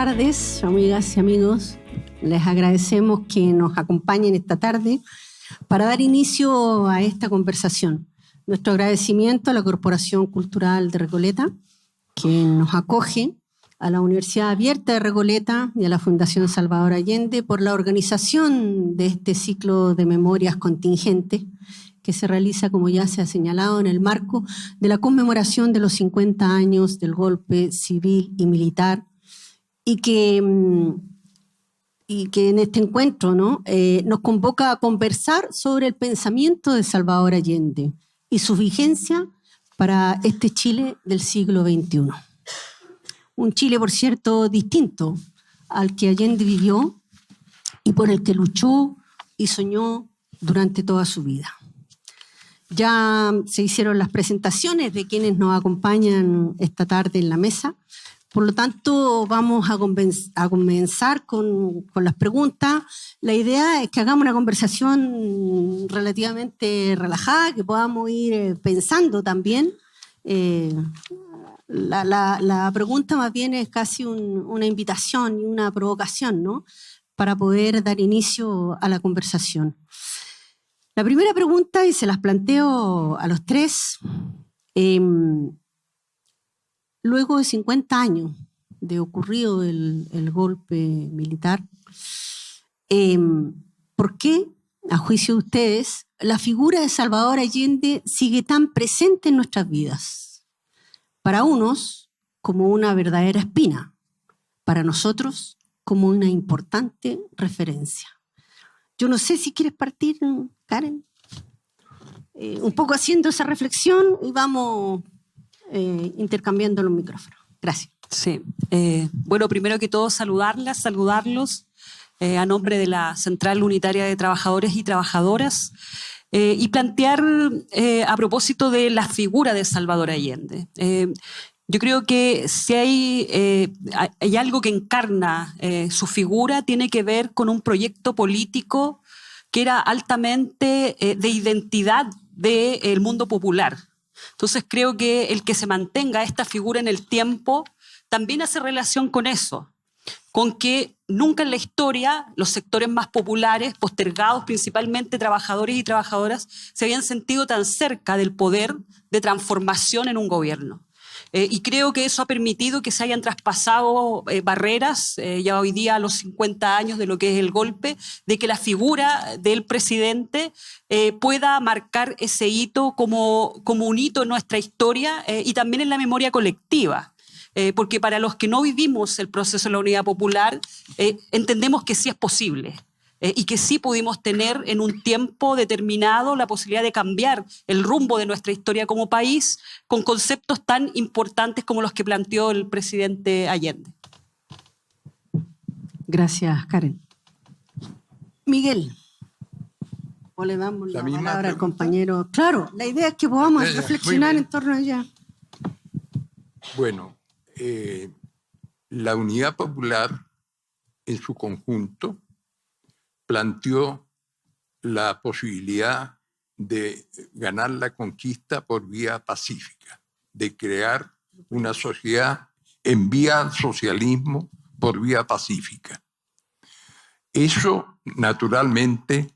tardes, amigas y amigos. Les agradecemos que nos acompañen esta tarde para dar inicio a esta conversación. Nuestro agradecimiento a la Corporación Cultural de Recoleta, que nos acoge, a la Universidad Abierta de Recoleta y a la Fundación Salvador Allende por la organización de este ciclo de memorias contingentes que se realiza, como ya se ha señalado, en el marco de la conmemoración de los 50 años del golpe civil y militar y que en este encuentro, ¿no? Nos convoca a conversar sobre el pensamiento de Salvador Allende y su vigencia para este Chile del siglo XXI. Un Chile, por cierto, distinto al que Allende vivió y por el que luchó y soñó durante toda su vida. Ya se hicieron las presentaciones de quienes nos acompañan esta tarde en la mesa. Por lo tanto, vamos a comenzar con las preguntas. La idea es que hagamos una conversación relativamente relajada, que podamos ir pensando también. La pregunta más bien es casi una invitación y una provocación, ¿no? Para poder dar inicio a la conversación. La primera pregunta, y se las planteo a los tres, luego de 50 años de ocurrido el golpe militar, ¿por qué, a juicio de ustedes, la figura de Salvador Allende sigue tan presente en nuestras vidas? Para unos, como una verdadera espina; para nosotros, como una importante referencia. Yo no sé si quieres partir, Karen, un poco haciendo esa reflexión y vamos intercambiando los micrófonos. Gracias. Sí. Bueno, primero que todo saludarlos a nombre de la Central Unitaria de Trabajadores y Trabajadoras y plantear a propósito de la figura de Salvador Allende. Yo creo que si hay algo que encarna su figura, tiene que ver con un proyecto político que era altamente de identidad del mundo popular. Entonces creo que el que se mantenga esta figura en el tiempo también hace relación con eso, con que nunca en la historia los sectores más populares, postergados principalmente trabajadores y trabajadoras, se habían sentido tan cerca del poder de transformación en un gobierno. Y creo que eso ha permitido que se hayan traspasado barreras, ya hoy día a los 50 años de lo que es el golpe, de que la figura del presidente pueda marcar ese hito como un hito en nuestra historia y también en la memoria colectiva. Porque para los que no vivimos el proceso de la Unidad Popular, entendemos que sí es posible. Y que sí pudimos tener en un tiempo determinado la posibilidad de cambiar el rumbo de nuestra historia como país con conceptos tan importantes como los que planteó el presidente Allende. Gracias, Karen. Miguel, o le damos la palabra al compañero. Claro, la idea es que podamos reflexionar en torno a ella. Bueno, la Unidad Popular en su conjunto planteó la posibilidad de ganar la conquista por vía pacífica, de crear una sociedad en vía al socialismo por vía pacífica. Eso, naturalmente,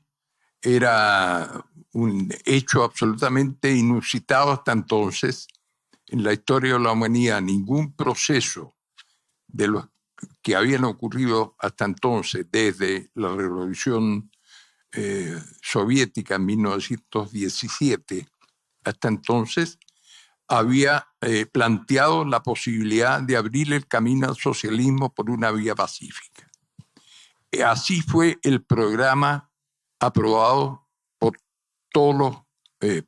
era un hecho absolutamente inusitado hasta entonces en la historia de la humanidad. Ningún proceso de los que habían ocurrido hasta entonces, desde la Revolución Soviética en 1917 hasta entonces, había planteado la posibilidad de abrir el camino al socialismo por una vía pacífica. Así fue el programa aprobado por todos los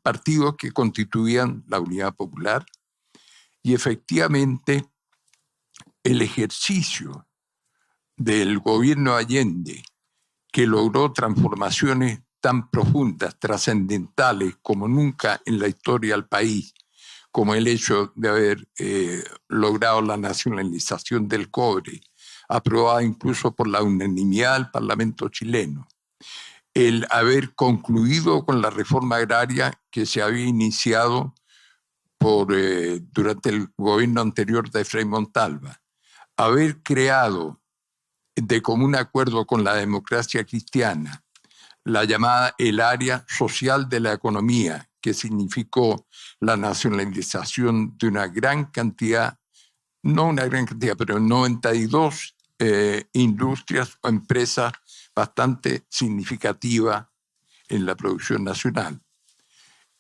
partidos que constituían la Unidad Popular, y efectivamente el ejercicio del gobierno Allende, que logró transformaciones tan profundas, trascendentales como nunca en la historia del país, como el hecho de haber logrado la nacionalización del cobre, aprobada incluso por la unanimidad del Parlamento chileno, el haber concluido con la reforma agraria que se había iniciado durante el gobierno anterior de Frei Montalva, haber creado de común acuerdo con la democracia cristiana la llamada el área social de la economía, que significó la nacionalización de una gran cantidad, no una gran cantidad, pero 92 industrias o empresas bastante significativas en la producción nacional.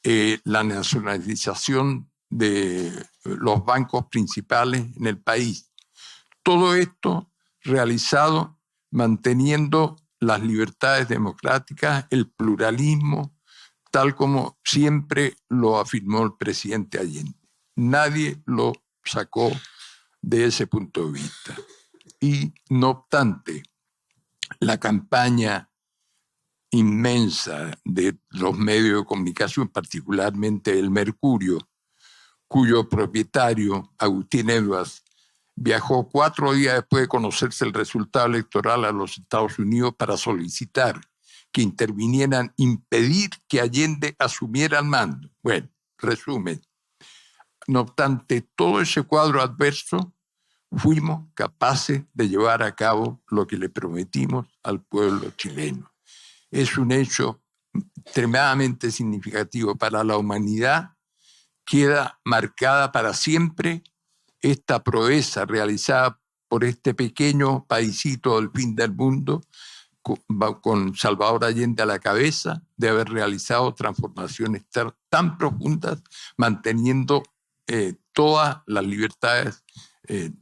La nacionalización de los bancos principales en el país. Todo esto realizado manteniendo las libertades democráticas, el pluralismo, tal como siempre lo afirmó el presidente Allende. Nadie lo sacó de ese punto de vista. Y no obstante, la campaña inmensa de los medios de comunicación, particularmente el Mercurio, cuyo propietario, Agustín Edwards, viajó 4 días después de conocerse el resultado electoral a los Estados Unidos para solicitar que intervinieran, impedir que Allende asumiera el mando. Bueno, resumen. No obstante todo ese cuadro adverso, fuimos capaces de llevar a cabo lo que le prometimos al pueblo chileno. Es un hecho extremadamente significativo para la humanidad. Queda marcada para siempre esta proeza realizada por este pequeño paisito del fin del mundo, con Salvador Allende a la cabeza, de haber realizado transformaciones tan profundas, manteniendo todas las libertades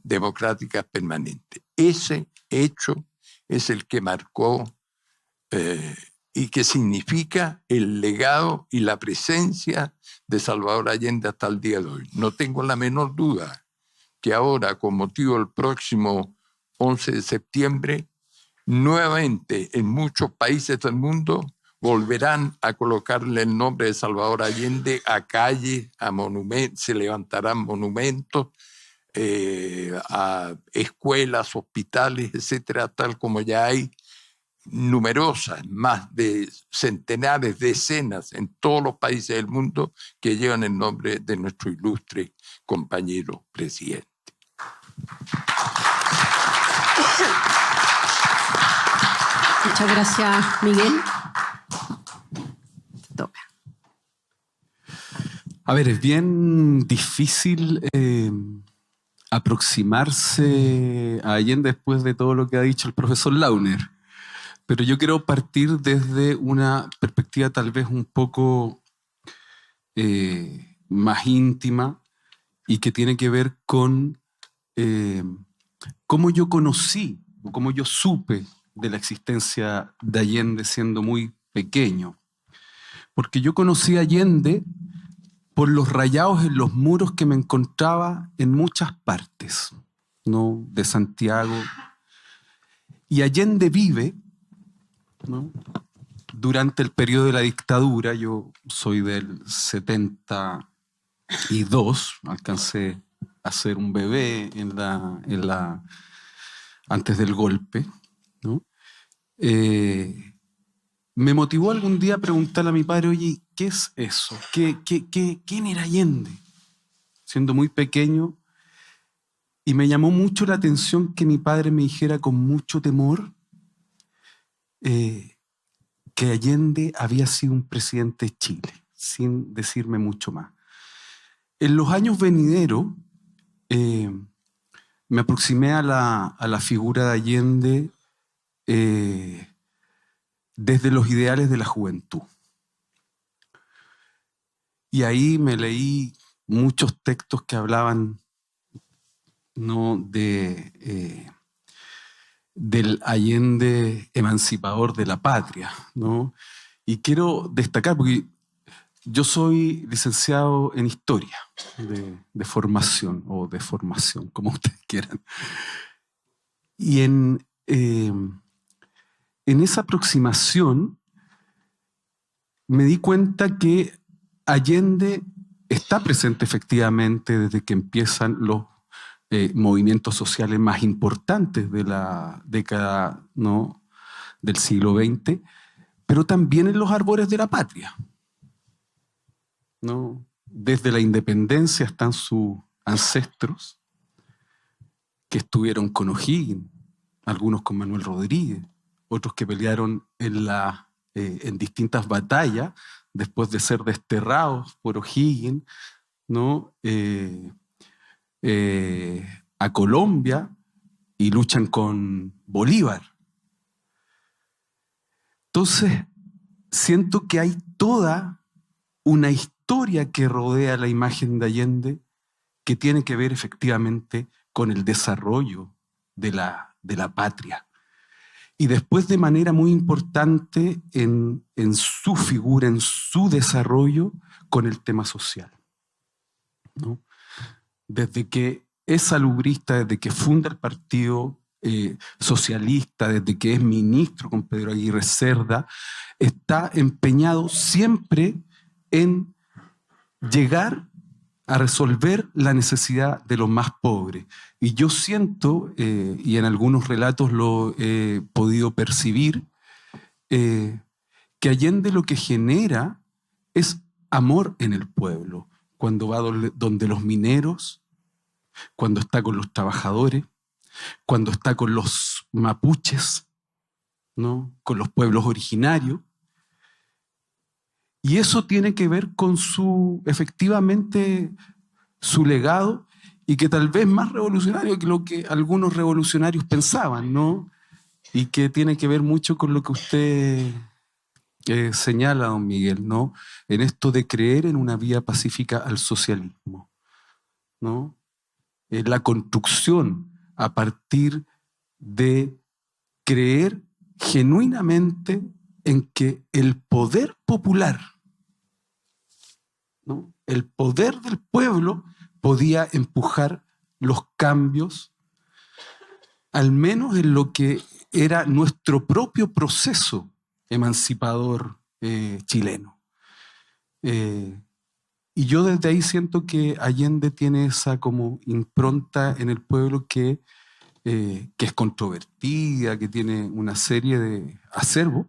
democráticas permanentes. Ese hecho es el que marcó y que significa el legado y la presencia de Salvador Allende hasta el día de hoy. No tengo la menor duda que ahora, con motivo del próximo 11 de septiembre, nuevamente en muchos países del mundo volverán a colocarle el nombre de Salvador Allende a calles, a monumentos, se levantarán monumentos, a escuelas, hospitales, etcétera, tal como ya hay numerosas, más de centenares, decenas en todos los países del mundo que llevan el nombre de nuestro ilustre compañero presidente. Muchas gracias, Miguel. Te toca. A ver, es bien difícil aproximarse a Allende después de todo lo que ha dicho el profesor Launer. Pero yo quiero partir desde una perspectiva tal vez un poco más íntima y que tiene que ver con cómo yo conocí o cómo yo supe de la existencia de Allende siendo muy pequeño. Porque yo conocí a Allende por los rayados en los muros que me encontraba en muchas partes, ¿no?, de Santiago. Y Allende vive, ¿no?, durante el periodo de la dictadura. Yo soy del 72, alcancé a ser un bebé antes del golpe, ¿no? Me motivó algún día a preguntarle a mi padre, oye, ¿qué es eso? ¿Quién era Allende? Siendo muy pequeño, y me llamó mucho la atención que mi padre me dijera con mucho temor que Allende había sido un presidente de Chile, sin decirme mucho más. En los años venideros me aproximé a la figura de Allende desde los ideales de la juventud. Y ahí me leí muchos textos que hablaban, ¿no?, del Allende emancipador de la patria, ¿no? Y quiero destacar, porque yo soy licenciado en historia de formación, o de formación, como ustedes quieran. Y en esa aproximación me di cuenta que Allende está presente efectivamente desde que empiezan los movimientos sociales más importantes de la década, ¿no?, del siglo XX, pero también en los árboles de la patria, ¿no? Desde la independencia están sus ancestros, que estuvieron con O'Higgins, algunos con Manuel Rodríguez, otros que pelearon en distintas batallas después de ser desterrados por O'Higgins, ¿no? A Colombia y luchan con Bolívar. Entonces, siento que hay toda una historia que rodea la imagen de Allende que tiene que ver efectivamente con el desarrollo de la patria. Y después, de manera muy importante en su figura, en su desarrollo, con el tema social, ¿no? Desde que es salubrista, desde que funda el Partido Socialista, desde que es ministro con Pedro Aguirre Cerda, está empeñado siempre en llegar a resolver la necesidad de los más pobres. Y yo siento, y en algunos relatos lo he podido percibir, que Allende lo que genera es amor en el pueblo. Cuando va donde los mineros, cuando está con los trabajadores, cuando está con los mapuches, ¿no? Con los pueblos originarios. Y eso tiene que ver con efectivamente, su legado, y que tal vez más revolucionario que lo que algunos revolucionarios pensaban, ¿no? Y que tiene que ver mucho con lo que usted señala, don Miguel, ¿no? En esto de creer en una vía pacífica al socialismo, ¿no? La construcción a partir de creer genuinamente en que el poder popular, ¿no? El poder del pueblo podía empujar los cambios, al menos en lo que era nuestro propio proceso emancipador chileno. Y yo desde ahí siento que Allende tiene esa como impronta en el pueblo que es controvertida, que tiene una serie de acervos,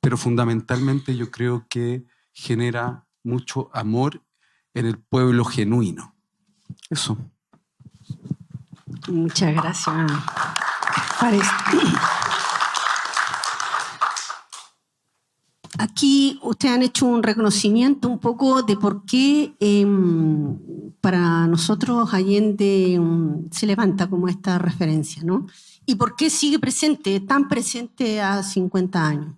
pero fundamentalmente yo creo que genera mucho amor en el pueblo genuino. Eso. Muchas gracias. Aquí ustedes han hecho un reconocimiento un poco de por qué para nosotros Allende se levanta como esta referencia, ¿no? Y por qué sigue presente, tan presente a 50 años.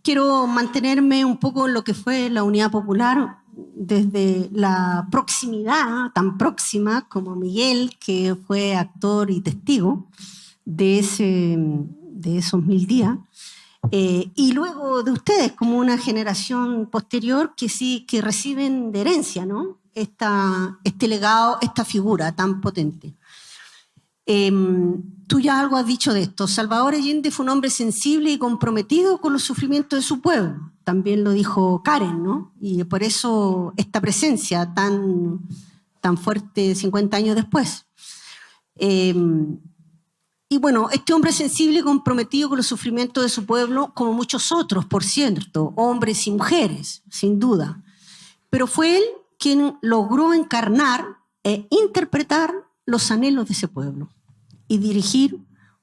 Quiero mantenerme un poco en lo que fue la Unidad Popular desde la proximidad, tan próxima como Miguel, que fue actor y testigo de esos 1000 días. Y luego de ustedes, como una generación posterior que sí que reciben de herencia, ¿no? Este legado, esta figura tan potente. Tú ya algo has dicho de esto. Salvador Allende fue un hombre sensible y comprometido con los sufrimientos de su pueblo. También lo dijo Karen, ¿no? Y por eso esta presencia tan fuerte 50 años después. Y bueno, este hombre sensible y comprometido con los sufrimientos de su pueblo, como muchos otros, por cierto, hombres y mujeres, sin duda. Pero fue él quien logró encarnar e interpretar los anhelos de ese pueblo y dirigir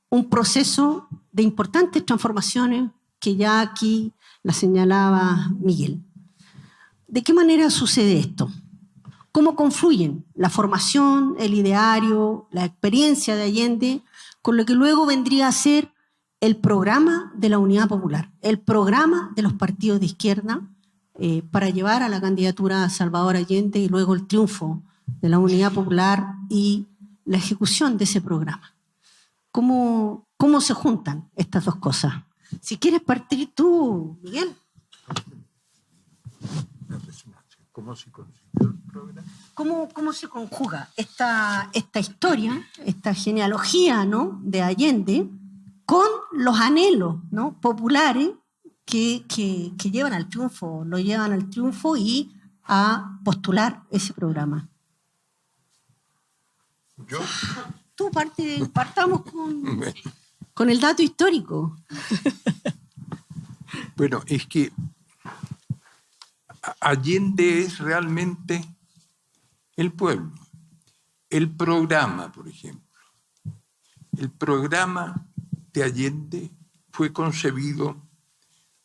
un proceso de importantes transformaciones que ya aquí la señalaba Miguel. ¿De qué manera sucede esto? ¿Cómo confluyen la formación, el ideario, la experiencia de Allende con lo que luego vendría a ser el programa de la Unidad Popular, el programa de los partidos de izquierda para llevar a la candidatura a Salvador Allende y luego el triunfo de la Unidad Popular y la ejecución de ese programa? ¿Cómo se juntan estas dos cosas? Si quieres partir tú, Miguel. ¿Cómo se consiguió el programa? ¿Cómo se conjuga esta historia, esta genealogía, ¿no?, de Allende con los anhelos, ¿no?, populares que llevan al triunfo, lo llevan al triunfo y a postular ese programa? ¿Yo? Tú partamos con el dato histórico. Bueno, es que Allende es realmente el pueblo. El programa, por ejemplo. El programa de Allende fue concebido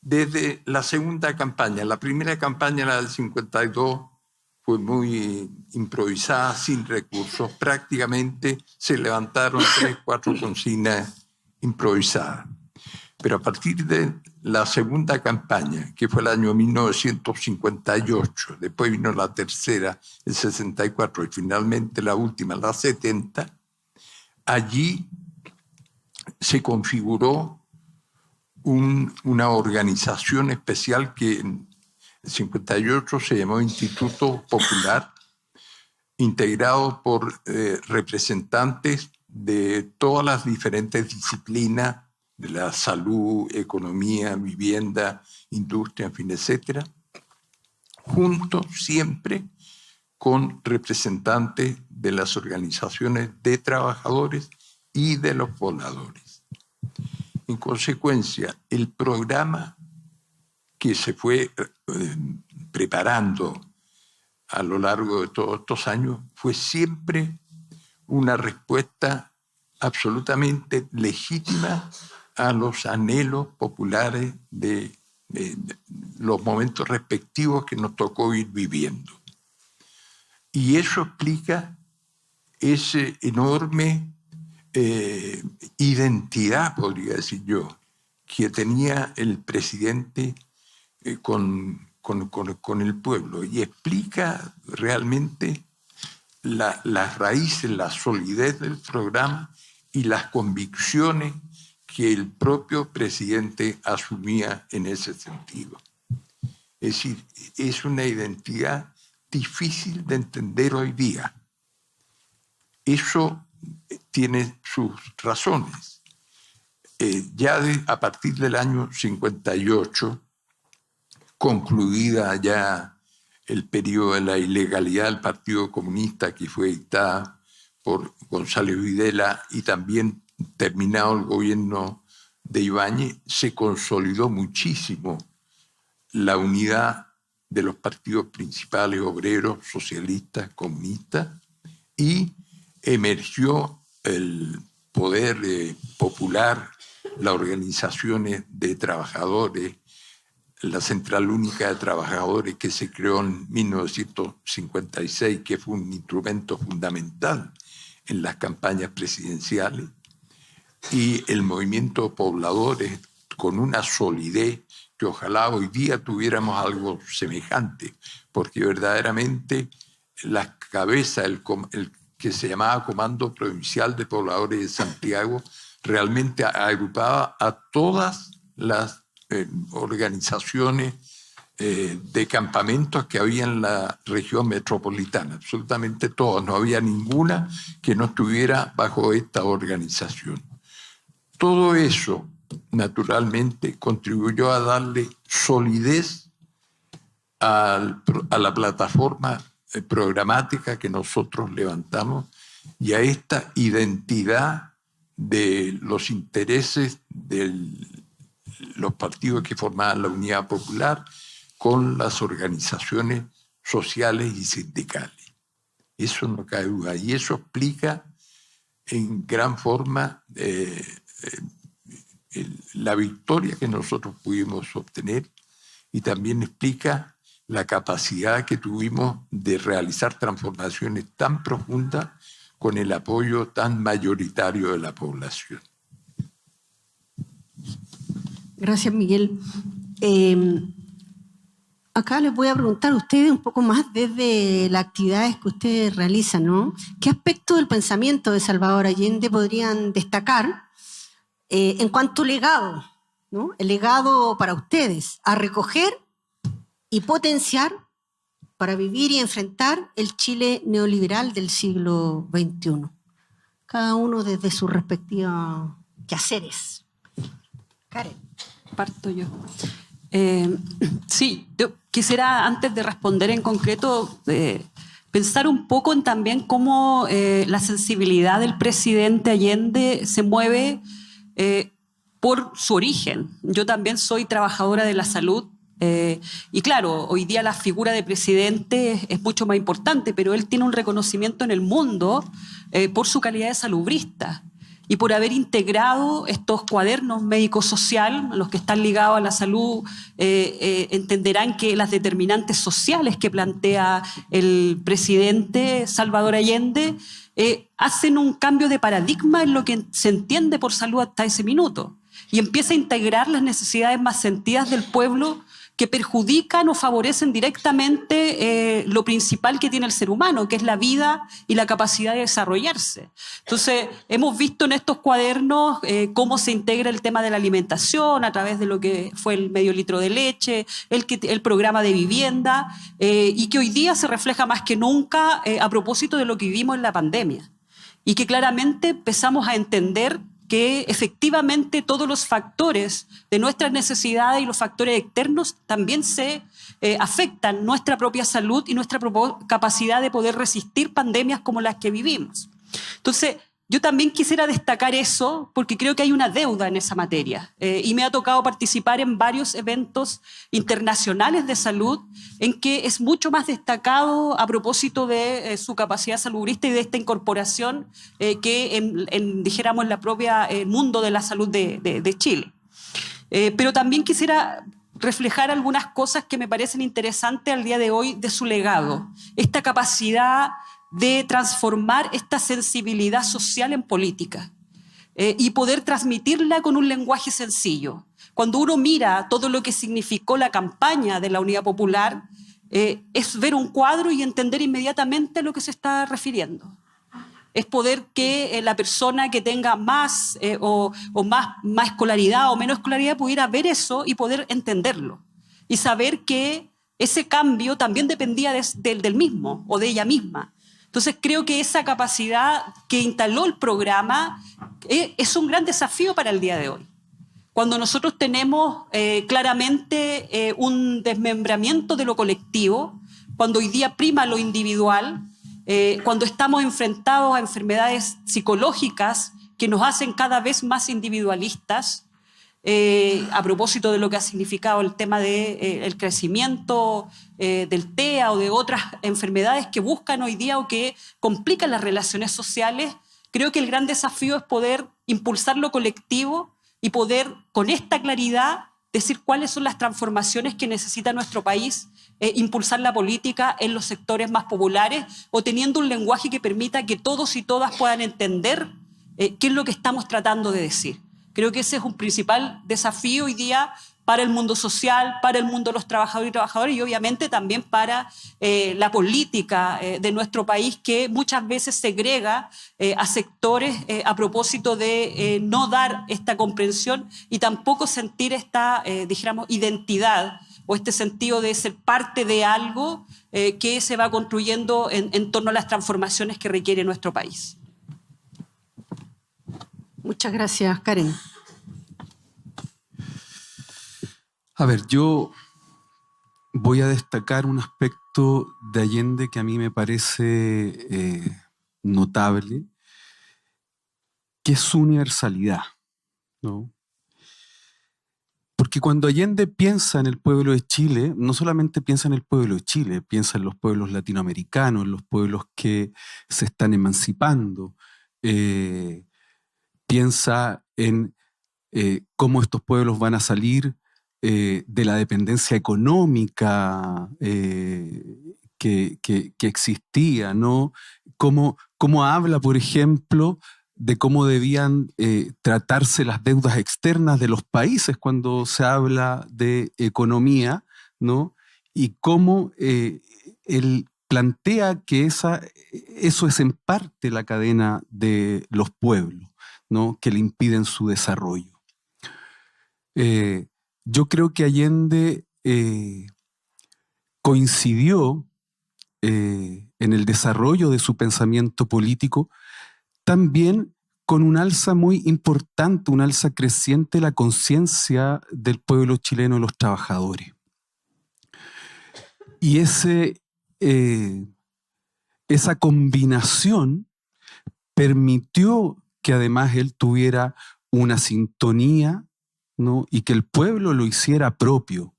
desde la segunda campaña. La primera campaña, la del 52, fue muy improvisada, sin recursos. Prácticamente se levantaron 3, 4 consignas improvisadas. Pero a partir de la segunda campaña, que fue el año 1958, después vino la tercera, el 64, y finalmente la última, la 70, allí se configuró una organización especial que en el 58 se llamó Instituto Popular, integrado por representantes de todas las diferentes disciplinas de la salud, economía, vivienda, industria, en fin, etcétera, junto siempre con representantes de las organizaciones de trabajadores y de los pobladores. En consecuencia, el programa que se fue preparando a lo largo de todos estos años fue siempre una respuesta absolutamente legítima a los anhelos populares de los momentos respectivos que nos tocó ir viviendo. Y eso explica esa enorme identidad, podría decir yo, que tenía el presidente con el pueblo, y explica realmente las raíces, la solidez del programa y las convicciones que el propio presidente asumía en ese sentido. Es decir, es una identidad difícil de entender hoy día. Eso tiene sus razones. A partir del año 58, concluida ya el periodo de la ilegalidad del Partido Comunista, que fue dictada por González Videla, y también terminado el gobierno de Ibáñez, se consolidó muchísimo la unidad de los partidos principales, obreros, socialistas, comunistas, y emergió el poder popular, las organizaciones de trabajadores, la Central Única de Trabajadores, que se creó en 1956, que fue un instrumento fundamental en las campañas presidenciales, y el movimiento de pobladores con una solidez que ojalá hoy día tuviéramos algo semejante, porque verdaderamente la cabeza, el que se llamaba Comando Provincial de Pobladores de Santiago, realmente agrupaba a todas las organizaciones de campamentos que había en la región metropolitana, absolutamente todas, no había ninguna que no estuviera bajo esta organización. Todo eso, naturalmente, contribuyó a darle solidez a la plataforma programática que nosotros levantamos y a esta identidad de los intereses de los partidos que formaban la Unidad Popular con las organizaciones sociales y sindicales. Eso no cabe duda, y eso explica en gran forma la victoria que nosotros pudimos obtener, y también explica la capacidad que tuvimos de realizar transformaciones tan profundas con el apoyo tan mayoritario de la población. Gracias, Miguel. Acá les voy a preguntar a ustedes un poco más desde las actividades que ustedes realizan, ¿no? ¿Qué aspectos del pensamiento de Salvador Allende podrían destacar en cuanto legado, ¿no? El legado para ustedes, a recoger y potenciar para vivir y enfrentar el Chile neoliberal del siglo XXI? Cada uno desde sus respectivos quehaceres. Karen. Parto yo. Sí, yo quisiera, antes de responder en concreto, pensar un poco en también cómo la sensibilidad del presidente Allende se mueve por su origen. Yo también soy trabajadora de la salud Y claro, hoy día la figura de presidente es mucho más importante, pero él tiene un reconocimiento en el mundo por su calidad de salubrista y por haber integrado estos cuadernos médico-social. Los que están ligados a la salud entenderán que las determinantes sociales que plantea el presidente Salvador Allende hacen un cambio de paradigma en lo que se entiende por salud hasta ese minuto, y empieza a integrar las necesidades más sentidas del pueblo que perjudican o favorecen directamente lo principal que tiene el ser humano, que es la vida y la capacidad de desarrollarse. Entonces, hemos visto en estos cuadernos cómo se integra el tema de la alimentación a través de lo que fue el medio litro de leche, el programa de vivienda, y que hoy día se refleja más que nunca a propósito de lo que vivimos en la pandemia. Y que claramente empezamos a entender que efectivamente todos los factores de nuestras necesidades y los factores externos también se afectan nuestra propia salud y nuestra capacidad de poder resistir pandemias como las que vivimos. Entonces, yo también quisiera destacar eso porque creo que hay una deuda en esa materia y me ha tocado participar en varios eventos internacionales de salud en que es mucho más destacado a propósito de su capacidad salubrista y de esta incorporación que dijéramos, en la propia mundo de la salud de Chile. Pero también quisiera reflejar algunas cosas que me parecen interesantes al día de hoy de su legado. Esta capacidad de transformar esta sensibilidad social en política y poder transmitirla con un lenguaje sencillo. Cuando uno mira todo lo que significó la campaña de la Unidad Popular, es ver un cuadro y entender inmediatamente a lo que se está refiriendo. Es poder que la persona que tenga más o más escolaridad o menos escolaridad pudiera ver eso y poder entenderlo. Y saber que ese cambio también dependía del mismo o de ella misma. Entonces creo que esa capacidad que instaló el programa es un gran desafío para el día de hoy. Cuando nosotros tenemos claramente un desmembramiento de lo colectivo, cuando hoy día prima lo individual, cuando estamos enfrentados a enfermedades psicológicas que nos hacen cada vez más individualistas, a propósito de lo que ha significado el tema del crecimiento del TEA o de otras enfermedades que buscan hoy día o que complican las relaciones sociales, creo que el gran desafío es poder impulsar lo colectivo y poder con esta claridad decir cuáles son las transformaciones que necesita nuestro país, impulsar la política en los sectores más populares o teniendo un lenguaje que permita que todos y todas puedan entender qué es lo que estamos tratando de decir. Creo que ese es un principal desafío hoy día para el mundo social, para el mundo de los trabajadores y trabajadoras y obviamente también para la política de nuestro país, que muchas veces segrega a sectores a propósito de no dar esta comprensión y tampoco sentir esta, dijéramos, identidad o este sentido de ser parte de algo que se va construyendo en torno a las transformaciones que requiere nuestro país. Muchas gracias, Karen. A ver, yo voy a destacar un aspecto de Allende que a mí me parece notable, que es su universalidad, ¿no? Porque cuando Allende piensa en el pueblo de Chile, no solamente piensa en el pueblo de Chile, piensa en los pueblos latinoamericanos, en los pueblos que se están emancipando, piensa en cómo estos pueblos van a salir de la dependencia económica que existía, ¿no? Cómo habla, por ejemplo, de cómo debían tratarse las deudas externas de los países cuando se habla de economía, ¿no? Y cómo él plantea que eso es en parte la cadena de los pueblos, ¿no? Que le impiden su desarrollo. Yo creo que Allende coincidió en el desarrollo de su pensamiento político también con un alza muy importante, un alza creciente de la conciencia del pueblo chileno de los trabajadores. Y esa combinación permitió que además él tuviera una sintonía, ¿no? Y que el pueblo lo hiciera propio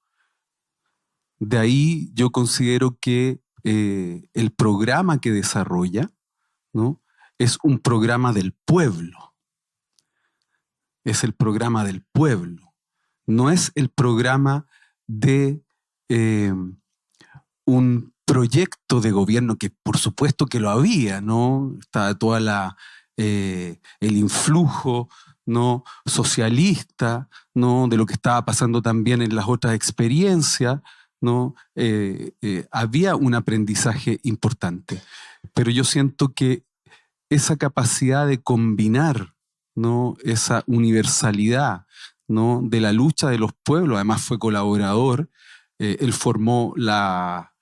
De ahí yo considero que el programa que desarrolla, ¿no?, es un programa del pueblo. Es el programa del pueblo. No es el programa de un proyecto de gobierno, que por supuesto que lo había, ¿no? Estaba toda el influjo, ¿no?, socialista, ¿no?, de lo que estaba pasando también en las otras experiencias, ¿no? Había un aprendizaje importante. Pero yo siento que esa capacidad de combinar, ¿no?, esa universalidad, ¿no?, de la lucha de los pueblos, además fue colaborador, él formó la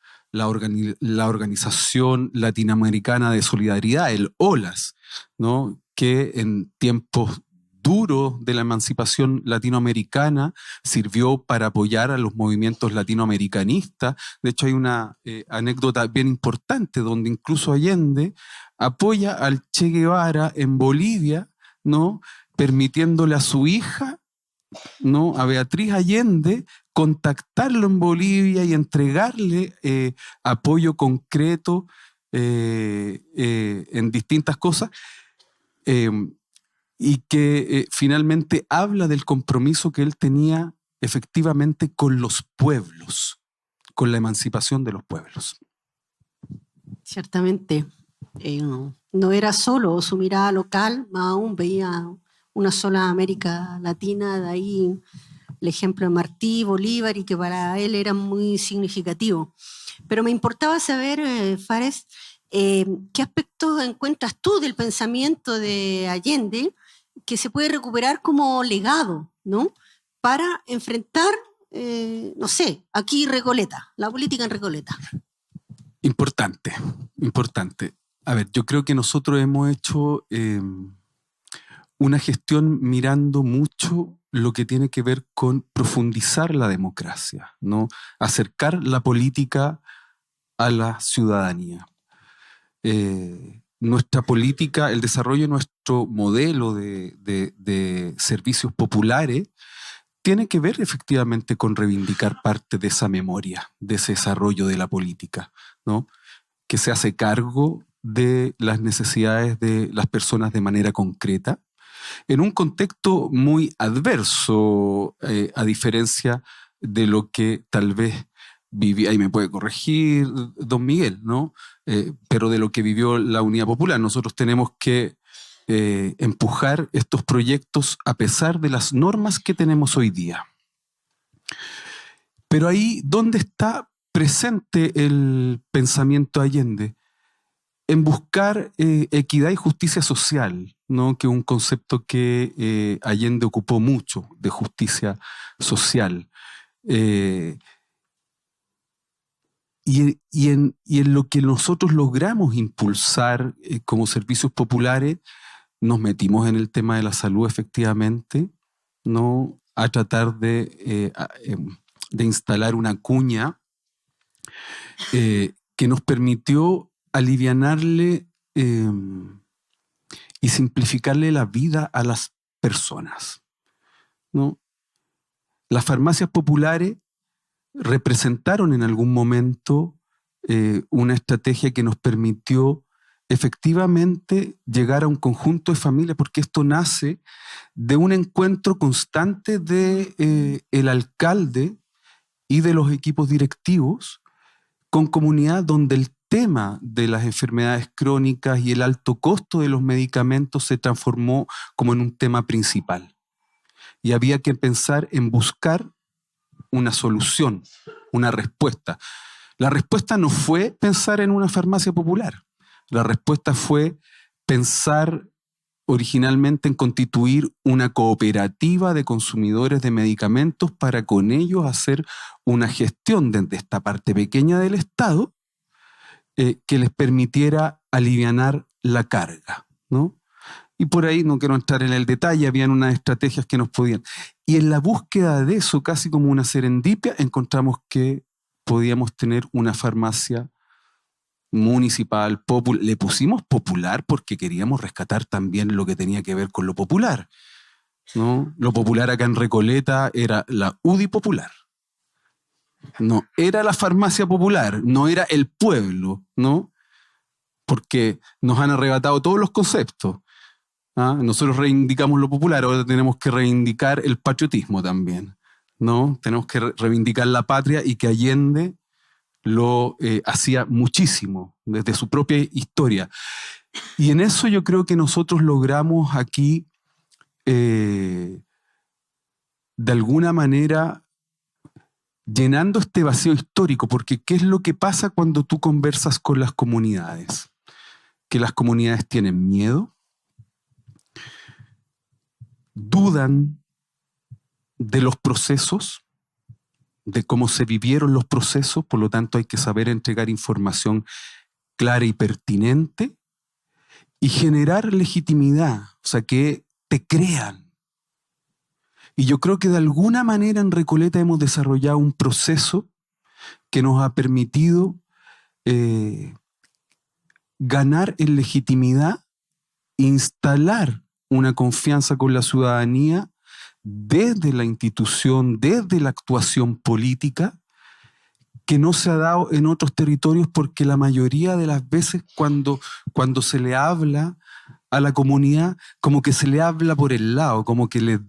Organización Latinoamericana de Solidaridad, el OLAS, ¿no?, que en tiempos duros de la emancipación latinoamericana sirvió para apoyar a los movimientos latinoamericanistas. De hecho, hay una anécdota bien importante donde incluso Allende apoya al Che Guevara en Bolivia, ¿no?, permitiéndole a su hija, ¿no?, a Beatriz Allende, contactarlo en Bolivia y entregarle apoyo concreto en distintas cosas, y que finalmente habla del compromiso que él tenía efectivamente con los pueblos, con la emancipación de los pueblos. Ciertamente, no era solo su mirada local, más aún veía una sola América Latina, de ahí el ejemplo de Martí, Bolívar, y que para él era muy significativo. Pero me importaba saber, Fares, ¿qué aspectos encuentras tú del pensamiento de Allende que se puede recuperar como legado, ¿no?, para enfrentar, no sé, aquí Recoleta, la política en Recoleta? Importante. A ver, yo creo que nosotros hemos hecho una gestión mirando mucho lo que tiene que ver con profundizar la democracia, ¿no?, acercar la política a la ciudadanía. Nuestra política, el desarrollo de nuestro modelo de servicios populares tiene que ver efectivamente con reivindicar parte de esa memoria, de ese desarrollo de la política, ¿no?, que se hace cargo de las necesidades de las personas de manera concreta, en un contexto muy adverso, a diferencia de lo que tal vez vivía, ahí me puede corregir don Miguel, ¿no?, pero de lo que vivió la Unidad Popular. Nosotros tenemos que empujar estos proyectos a pesar de las normas que tenemos hoy día. Pero ahí, ¿dónde está presente el pensamiento Allende? En buscar equidad y justicia social, ¿no?, que es un concepto que Allende ocupó mucho, de justicia social. Y en lo que nosotros logramos impulsar como servicios populares, nos metimos en el tema de la salud efectivamente, ¿no?, a tratar de instalar una cuña que nos permitió alivianarle y simplificarle la vida a las personas, ¿no? Las farmacias populares representaron en algún momento una estrategia que nos permitió efectivamente llegar a un conjunto de familias, porque esto nace de un encuentro constante de el alcalde y de los equipos directivos con comunidad, donde el tema de las enfermedades crónicas y el alto costo de los medicamentos se transformó como en un tema principal. Y había que pensar en buscar una solución, una respuesta. La respuesta no fue pensar en una farmacia popular. La respuesta fue pensar originalmente en constituir una cooperativa de consumidores de medicamentos para con ellos hacer una gestión desde esta parte pequeña del Estado que les permitiera alivianar la carga, ¿no? Y por ahí, no quiero entrar en el detalle, habían unas estrategias que nos podían. Y en la búsqueda de eso, casi como una serendipia, encontramos que podíamos tener una farmacia municipal, le pusimos popular porque queríamos rescatar también lo que tenía que ver con lo popular, ¿no? Lo popular acá en Recoleta era la UDI popular. no era la farmacia popular, no era el pueblo, ¿no? Porque nos han arrebatado todos los conceptos. ¿Ah? Nosotros reivindicamos lo popular, ahora tenemos que reivindicar el patriotismo también, ¿no? Tenemos que reivindicar la patria, y que Allende lo hacía muchísimo desde su propia historia. Y en eso yo creo que nosotros logramos aquí, de alguna manera, llenando este vacío histórico, porque ¿qué es lo que pasa cuando tú conversas con las comunidades? Que las comunidades tienen miedo, dudan de los procesos, de cómo se vivieron los procesos, por lo tanto hay que saber entregar información clara y pertinente y generar legitimidad, o sea, que te crean. Y yo creo que de alguna manera en Recoleta hemos desarrollado un proceso que nos ha permitido ganar en legitimidad, instalar una confianza con la ciudadanía desde la institución, desde la actuación política, que no se ha dado en otros territorios, porque la mayoría de las veces cuando se le habla a la comunidad, como que se le habla por el lado, como que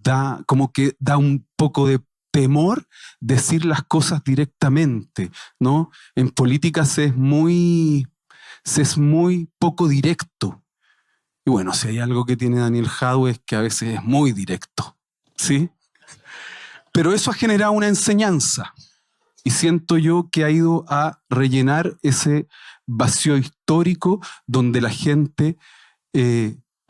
da un poco de temor decir las cosas directamente, ¿no? En política se es muy poco directo. Y bueno, si hay algo que tiene Daniel Jadue es que a veces es muy directo, ¿sí? Pero eso ha generado una enseñanza, y siento yo que ha ido a rellenar ese vacío histórico donde la gente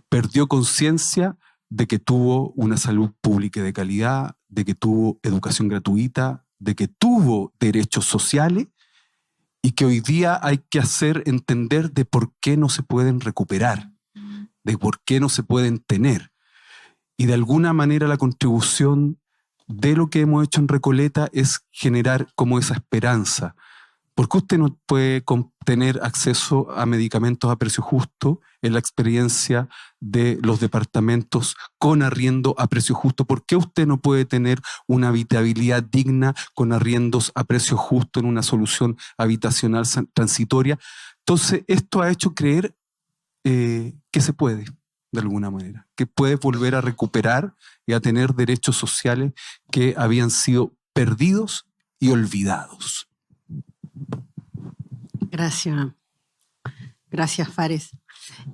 perdió conciencia de que tuvo una salud pública de calidad, de que tuvo educación gratuita, de que tuvo derechos sociales, y que hoy día hay que hacer entender de por qué no se pueden recuperar, de por qué no se pueden tener. Y de alguna manera la contribución de lo que hemos hecho en Recoleta es generar como esa esperanza. Porque usted no puede tener acceso a medicamentos a precio justo en la experiencia de los departamentos con arriendo a precio justo? ¿Por qué usted no puede tener una habitabilidad digna con arriendos a precio justo en una solución habitacional transitoria? Entonces, esto ha hecho creer que se puede, de alguna manera, que puedes volver a recuperar y a tener derechos sociales que habían sido perdidos y olvidados. Gracias. Gracias, Fares.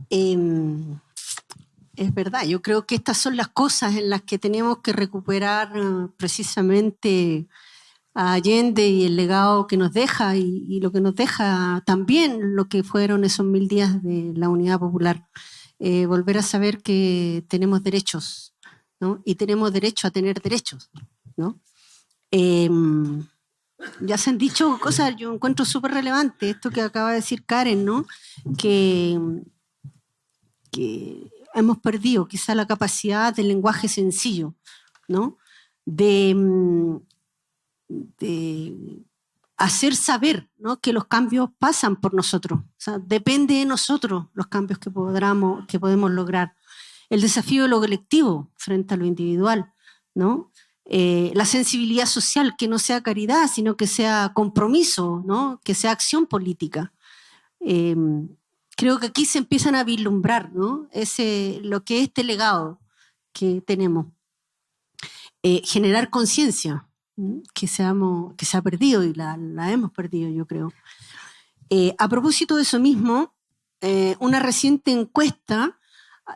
Es verdad, yo creo que estas son las cosas en las que tenemos que recuperar precisamente a Allende y el legado que nos deja, y lo que nos deja también lo que fueron esos 1000 días de la Unidad Popular. Volver a saber que tenemos derechos, ¿no? Y tenemos derecho a tener derechos, ¿no? Ya se han dicho cosas, yo encuentro súper relevante esto que acaba de decir Karen, ¿no? Que hemos perdido quizá la capacidad del lenguaje sencillo, ¿no? De hacer saber, ¿no? Que los cambios pasan por nosotros. O sea, depende de nosotros los cambios que podemos lograr. El desafío de lo colectivo frente a lo individual, ¿no? La sensibilidad social, que no sea caridad, sino que sea compromiso, ¿no? Que sea acción política. Creo que aquí se empiezan a vislumbrar, ¿no? Lo que es este legado que tenemos. Generar conciencia, que se ha perdido, y la hemos perdido, yo creo. A propósito de eso mismo, una reciente encuesta,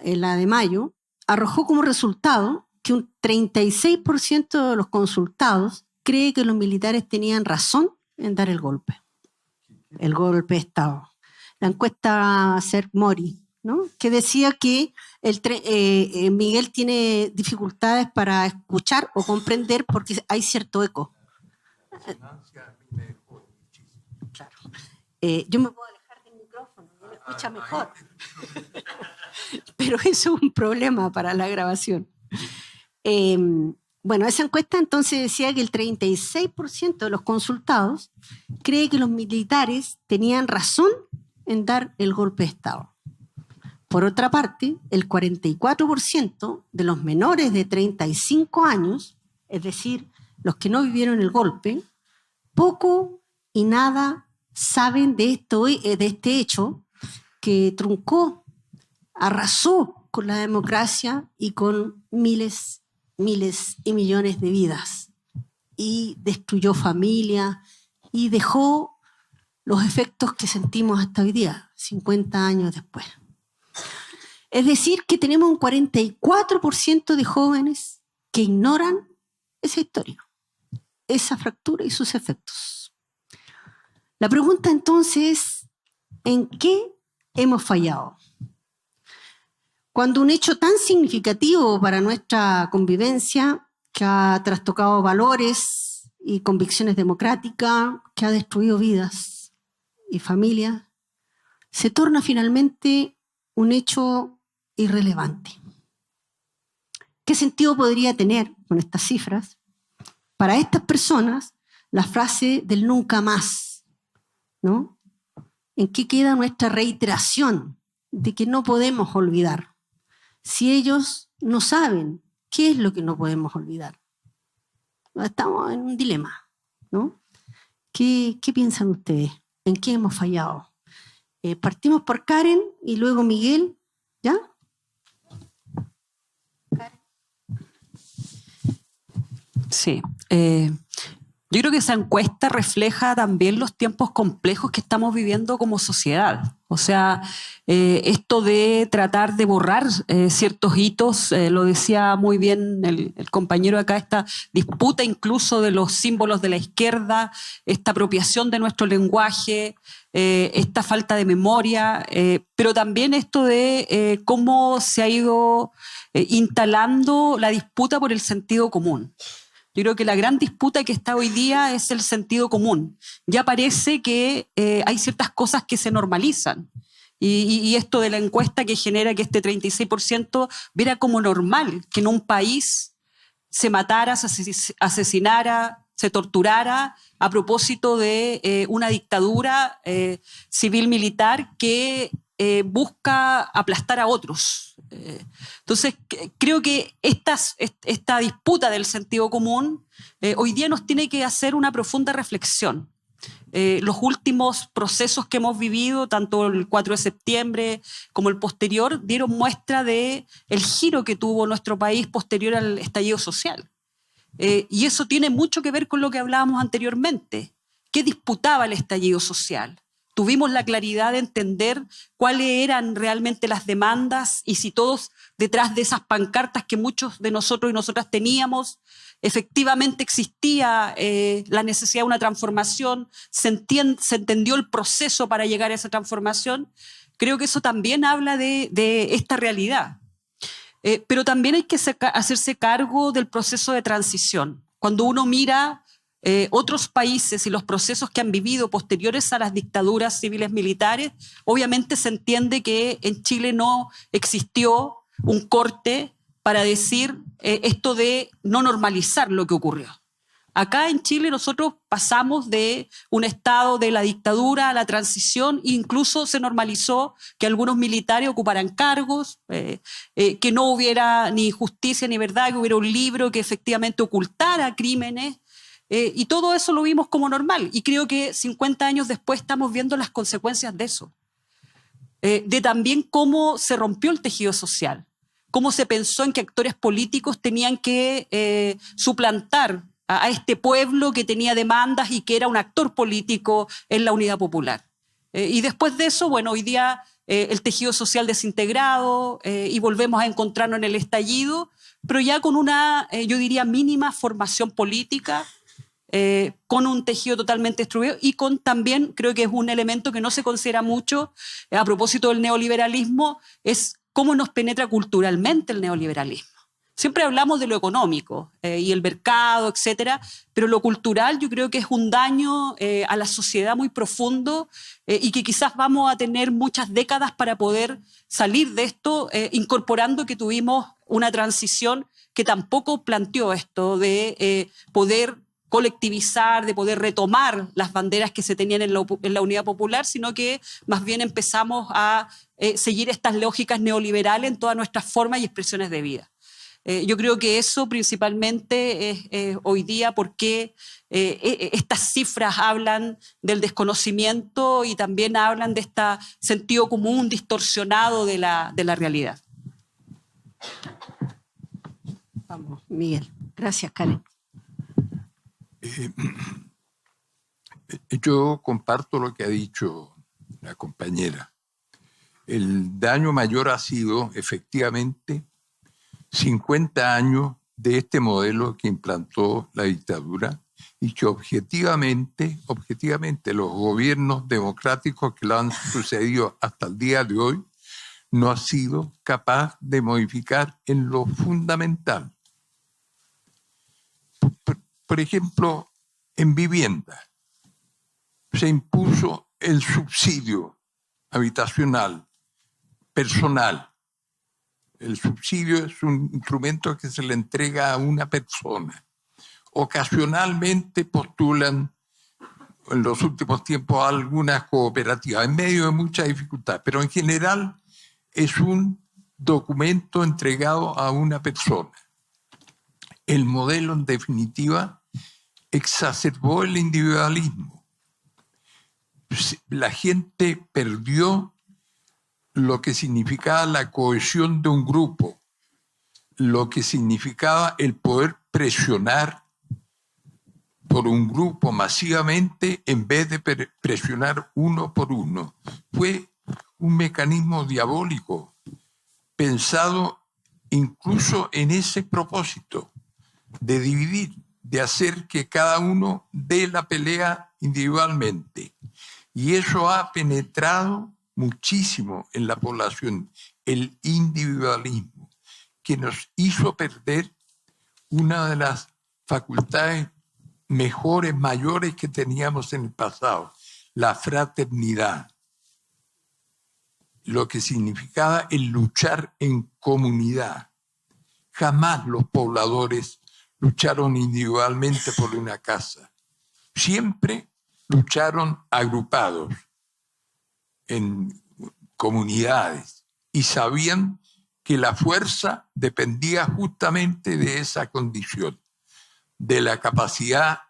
la de mayo, arrojó como resultado que un 36% de los consultados cree que los militares tenían razón en dar el golpe de Estado. La encuesta CERC-Mori, ¿no? Que decía que Miguel tiene dificultades para escuchar o comprender porque hay cierto eco. Claro. Yo me puedo alejar del micrófono, me escucha mejor. Pero eso es un problema para la grabación. Bueno, esa encuesta entonces decía que el 36% de los consultados cree que los militares tenían razón en dar el golpe de Estado. Por otra parte, el 44% de los menores de 35 años, es decir, los que no vivieron el golpe, poco y nada saben de este hecho que truncó, arrasó con la democracia y con miles y millones de vidas, y destruyó familias y dejó los efectos que sentimos hasta hoy día, 50 años después. Es decir, que tenemos un 44% de jóvenes que ignoran esa historia, esa fractura y sus efectos. La pregunta entonces es, ¿en qué hemos fallado? Cuando un hecho tan significativo para nuestra convivencia, que ha trastocado valores y convicciones democráticas, que ha destruido vidas y familias, se torna finalmente un hecho irrelevante. ¿Qué sentido podría tener con estas cifras para estas personas la frase del nunca más, ¿no? ¿En qué queda nuestra reiteración de que no podemos olvidar? Si ellos no saben qué es lo que no podemos olvidar. Estamos en un dilema, ¿no? ¿Qué piensan ustedes? ¿En qué hemos fallado? Partimos por Karen y luego Miguel, ¿ya? Sí. Yo creo que esa encuesta refleja también los tiempos complejos que estamos viviendo como sociedad. O sea, esto de tratar de borrar ciertos hitos, lo decía muy bien el compañero acá, esta disputa incluso de los símbolos de la izquierda, esta apropiación de nuestro lenguaje, esta falta de memoria, pero también esto de cómo se ha ido instalando la disputa por el sentido común. Yo creo que la gran disputa que está hoy día es el sentido común. Ya parece que hay ciertas cosas que se normalizan. Y esto de la encuesta que genera que este 36% viera como normal que en un país se matara, se asesinara, se torturara a propósito de una dictadura civil-militar que busca aplastar a otros. Entonces, creo que esta disputa del sentido común hoy día nos tiene que hacer una profunda reflexión. Los últimos procesos que hemos vivido, tanto el 4 de septiembre como el posterior, dieron muestra de el giro que tuvo nuestro país posterior al estallido social. Y eso tiene mucho que ver con lo que hablábamos anteriormente. ¿Qué disputaba el estallido social? Tuvimos la claridad de entender cuáles eran realmente las demandas y si todos detrás de esas pancartas que muchos de nosotros y nosotras teníamos, efectivamente existía la necesidad de una transformación, se entendió el proceso para llegar a esa transformación. Creo que eso también habla de esta realidad. Pero también hay que hacerse cargo del proceso de transición. Cuando uno mira otros países y los procesos que han vivido posteriores a las dictaduras civiles militares, obviamente se entiende que en Chile no existió un corte para decir esto de no normalizar lo que ocurrió. Acá en Chile nosotros pasamos de un estado de la dictadura a la transición, e incluso se normalizó que algunos militares ocuparan cargos, que no hubiera ni justicia ni verdad, que hubiera un libro que efectivamente ocultara crímenes. Y todo eso lo vimos como normal. Y creo que 50 años después estamos viendo las consecuencias de eso. De también cómo se rompió el tejido social, cómo se pensó en que actores políticos tenían que suplantar a este pueblo que tenía demandas y que era un actor político en la Unidad Popular. Y después de eso, bueno, hoy día el tejido social desintegrado y volvemos a encontrarnos en el estallido, pero ya con una, yo diría, mínima formación política, con un tejido totalmente destruido y con también, creo que es un elemento que no se considera mucho a propósito del neoliberalismo, es cómo nos penetra culturalmente el neoliberalismo. Siempre hablamos de lo económico y el mercado, etcétera, pero lo cultural yo creo que es un daño a la sociedad muy profundo y que quizás vamos a tener muchas décadas para poder salir de esto, incorporando que tuvimos una transición que tampoco planteó esto de poder colectivizar, de poder retomar las banderas que se tenían en la Unidad Popular, sino que más bien empezamos a seguir estas lógicas neoliberales en todas nuestras formas y expresiones de vida. Yo creo que eso principalmente es hoy día porque estas cifras hablan del desconocimiento y también hablan de este sentido común distorsionado de la realidad. Vamos, Miguel. Gracias, Karen. Yo comparto lo que ha dicho la compañera. El daño mayor ha sido efectivamente 50 años de este modelo que implantó la dictadura y que objetivamente los gobiernos democráticos que lo han sucedido hasta el día de hoy no han sido capaces de modificar en lo fundamental. Por ejemplo, en vivienda se impuso el subsidio habitacional personal. El subsidio es un instrumento que se le entrega a una persona. Ocasionalmente postulan en los últimos tiempos algunas cooperativas en medio de mucha dificultad, pero en general es un documento entregado a una persona. El modelo, en definitiva, exacerbó el individualismo. La gente perdió lo que significaba la cohesión de un grupo, lo que significaba el poder presionar por un grupo masivamente en vez de presionar uno por uno. Fue un mecanismo diabólico, pensado incluso en ese propósito, de dividir, de hacer que cada uno dé la pelea individualmente. Y eso ha penetrado muchísimo en la población, el individualismo, que nos hizo perder una de las facultades mejores, mayores que teníamos en el pasado, la fraternidad, lo que significaba el luchar en comunidad. Jamás los pobladores lucharon individualmente por una casa, siempre lucharon agrupados en comunidades y sabían que la fuerza dependía justamente de esa condición, de la capacidad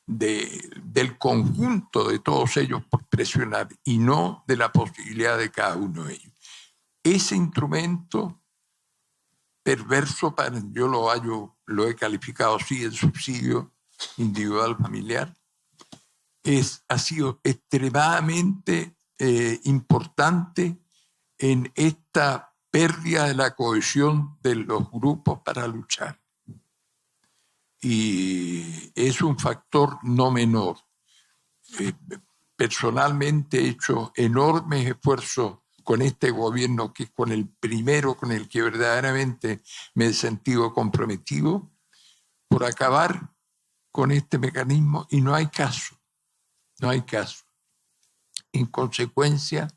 del conjunto de todos ellos por presionar y no de la posibilidad de cada uno de ellos. Ese instrumento perverso, yo lo he calificado así, el subsidio individual familiar, ha sido extremadamente importante en esta pérdida de la cohesión de los grupos para luchar. Y es un factor no menor. Personalmente he hecho enormes esfuerzos con este gobierno, que es con el primero con el que verdaderamente me he sentido comprometido, por acabar con este mecanismo, y no hay caso. No hay caso. En consecuencia,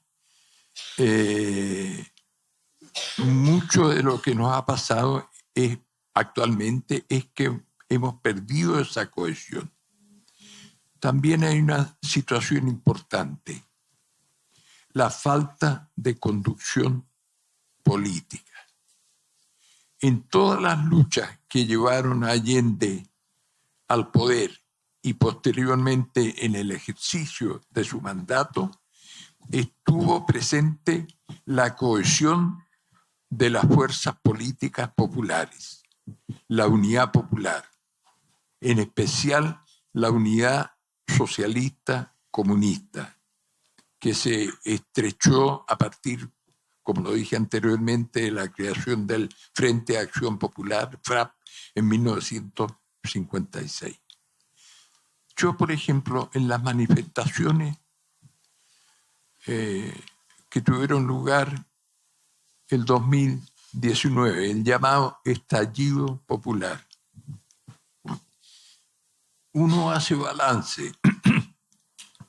mucho de lo que nos ha pasado actualmente es que hemos perdido esa cohesión. También hay una situación importante, la falta de conducción política. En todas las luchas que llevaron a Allende al poder y posteriormente en el ejercicio de su mandato, estuvo presente la cohesión de las fuerzas políticas populares, la unidad popular, en especial la unidad socialista comunista, que se estrechó a partir, como lo dije anteriormente, de la creación del Frente de Acción Popular, FRAP, en 1956. Yo, por ejemplo, en las manifestaciones que tuvieron lugar el 2019, el llamado estallido popular, uno hace balance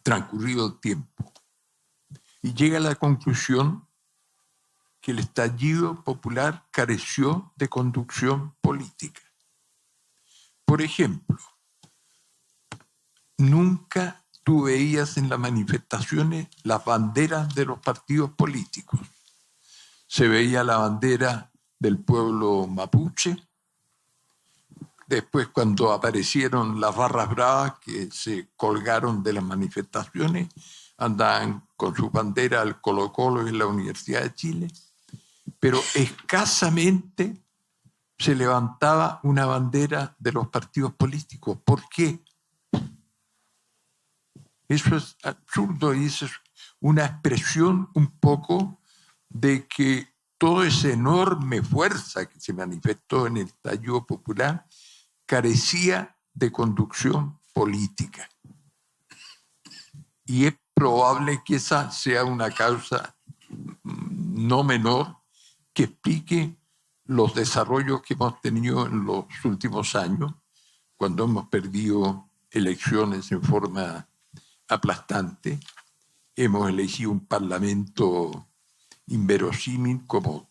transcurrido el tiempo y llega a la conclusión que el estallido popular careció de conducción política. Por ejemplo, nunca tú veías en las manifestaciones las banderas de los partidos políticos. Se veía la bandera del pueblo mapuche. Después, cuando aparecieron las barras bravas que se colgaron de las manifestaciones, andaban con su bandera al Colo-Colo en la Universidad de Chile, pero escasamente se levantaba una bandera de los partidos políticos. ¿Por qué? Eso es absurdo y eso es una expresión un poco de que toda esa enorme fuerza que se manifestó en el estallido popular carecía de conducción política. Y es probable que esa sea una causa no menor que explique los desarrollos que hemos tenido en los últimos años, cuando hemos perdido elecciones en forma aplastante, hemos elegido un parlamento inverosímil como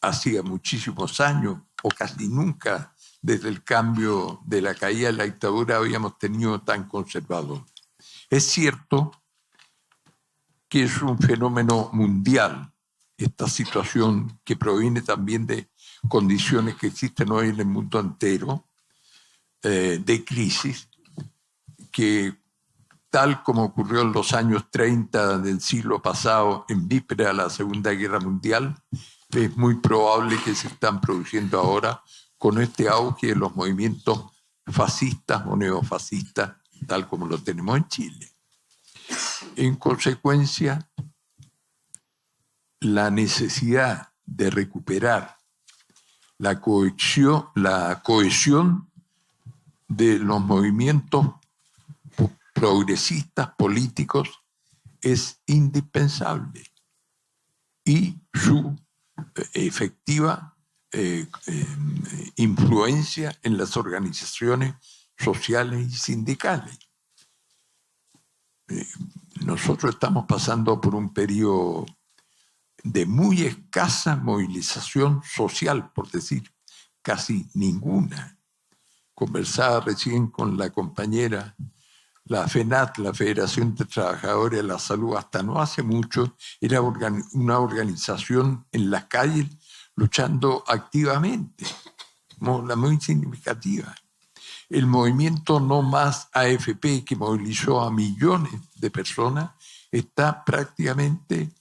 hacía muchísimos años, o casi nunca desde el cambio de la caída de la dictadura habíamos tenido tan conservador. Es cierto que es un fenómeno mundial, esta situación que proviene también de condiciones que existen hoy en el mundo entero, de crisis, que tal como ocurrió en los años 30 del siglo pasado, en víspera de la Segunda Guerra Mundial, es muy probable que se están produciendo ahora con este auge de los movimientos fascistas o neofascistas, tal como lo tenemos en Chile. En consecuencia, la necesidad de recuperar la cohesión de los movimientos progresistas políticos es indispensable y su efectiva influencia en las organizaciones sociales y sindicales. Nosotros estamos pasando por un periodo de muy escasa movilización social, por decir casi ninguna. Conversaba recién con la compañera, la FENAT, la Federación de Trabajadores de la Salud, hasta no hace mucho, era una organización en las calles luchando activamente, muy significativa. El movimiento No Más AFP, que movilizó a millones de personas, está prácticamente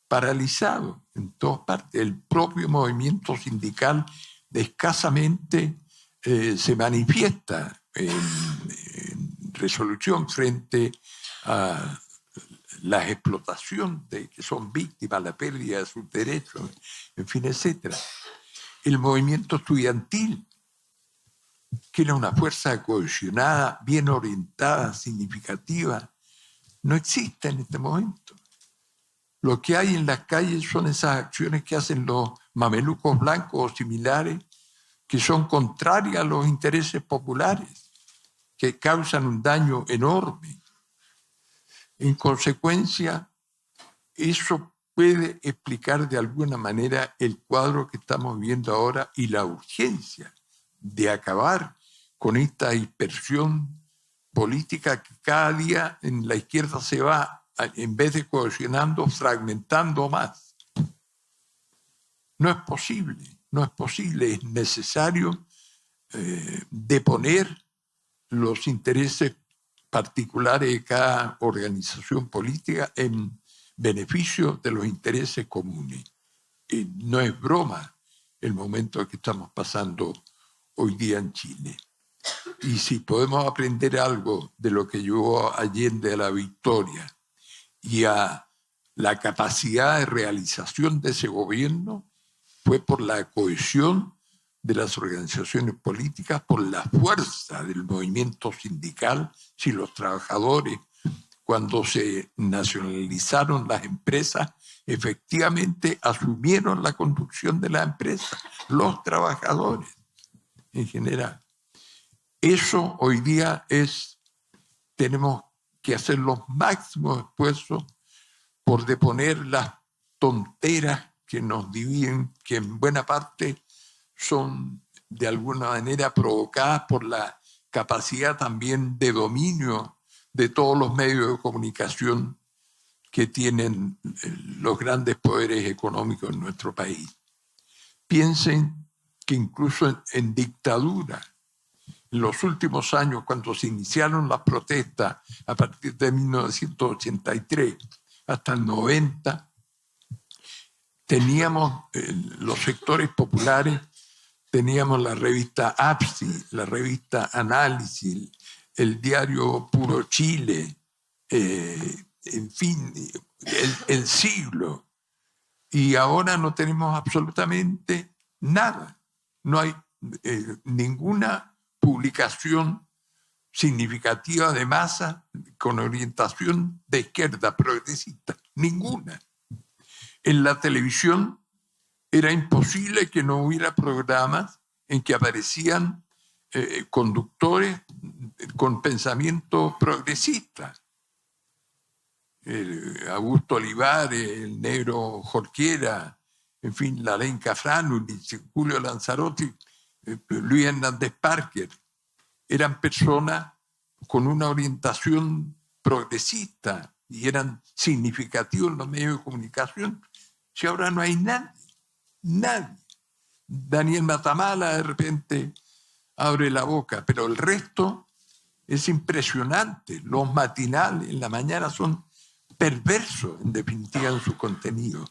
paralizado en todas partes. El propio movimiento sindical escasamente se manifiesta en resolución frente a la explotación de que son víctimas, la pérdida de sus derechos, en fin, etc. El movimiento estudiantil, que era una fuerza cohesionada, bien orientada, significativa, no existe en este momento. Lo que hay en las calles son esas acciones que hacen los mamelucos blancos o similares, que son contrarias a los intereses populares, que causan un daño enorme. En consecuencia, eso puede explicar de alguna manera el cuadro que estamos viendo ahora y la urgencia de acabar con esta dispersión política que cada día en la izquierda se va, en vez de cohesionando, fragmentando más. No es posible, es necesario deponer los intereses particulares de cada organización política en beneficio de los intereses comunes. No es broma el momento que estamos pasando hoy día en Chile. Y si podemos aprender algo de lo que llevó a Allende a la victoria y a la capacidad de realización de ese gobierno, fue por la cohesión de las organizaciones políticas, por la fuerza del movimiento sindical. Si los trabajadores, cuando se nacionalizaron las empresas, efectivamente asumieron la conducción de la empresa, los trabajadores en general. Eso hoy día tenemos que hacer los máximos esfuerzos por deponer las tonteras que nos dividen, que en buena parte son de alguna manera provocadas por la capacidad también de dominio de todos los medios de comunicación que tienen los grandes poderes económicos en nuestro país. Piensen que incluso en dictadura, en los últimos años, cuando se iniciaron las protestas a partir de 1983 hasta el 90, teníamos los sectores populares, teníamos la revista APSI, la revista Análisis, el diario Puro Chile, en fin, el Siglo. Y ahora no tenemos absolutamente nada. No hay ninguna publicación significativa de masa con orientación de izquierda progresista. Ninguna. En la televisión era imposible que no hubiera programas en que aparecían conductores con pensamiento progresista. Augusto Olivares, el negro Jorquera, en fin, la Lenca Franulli, Julio Lanzarotti, Luis Hernández Parker, eran personas con una orientación progresista y eran significativos en los medios de comunicación. Si ahora no hay nadie, nadie. Daniel Matamala de repente abre la boca, pero el resto es impresionante. Los matinales en la mañana son perversos, en definitiva, en su contenido.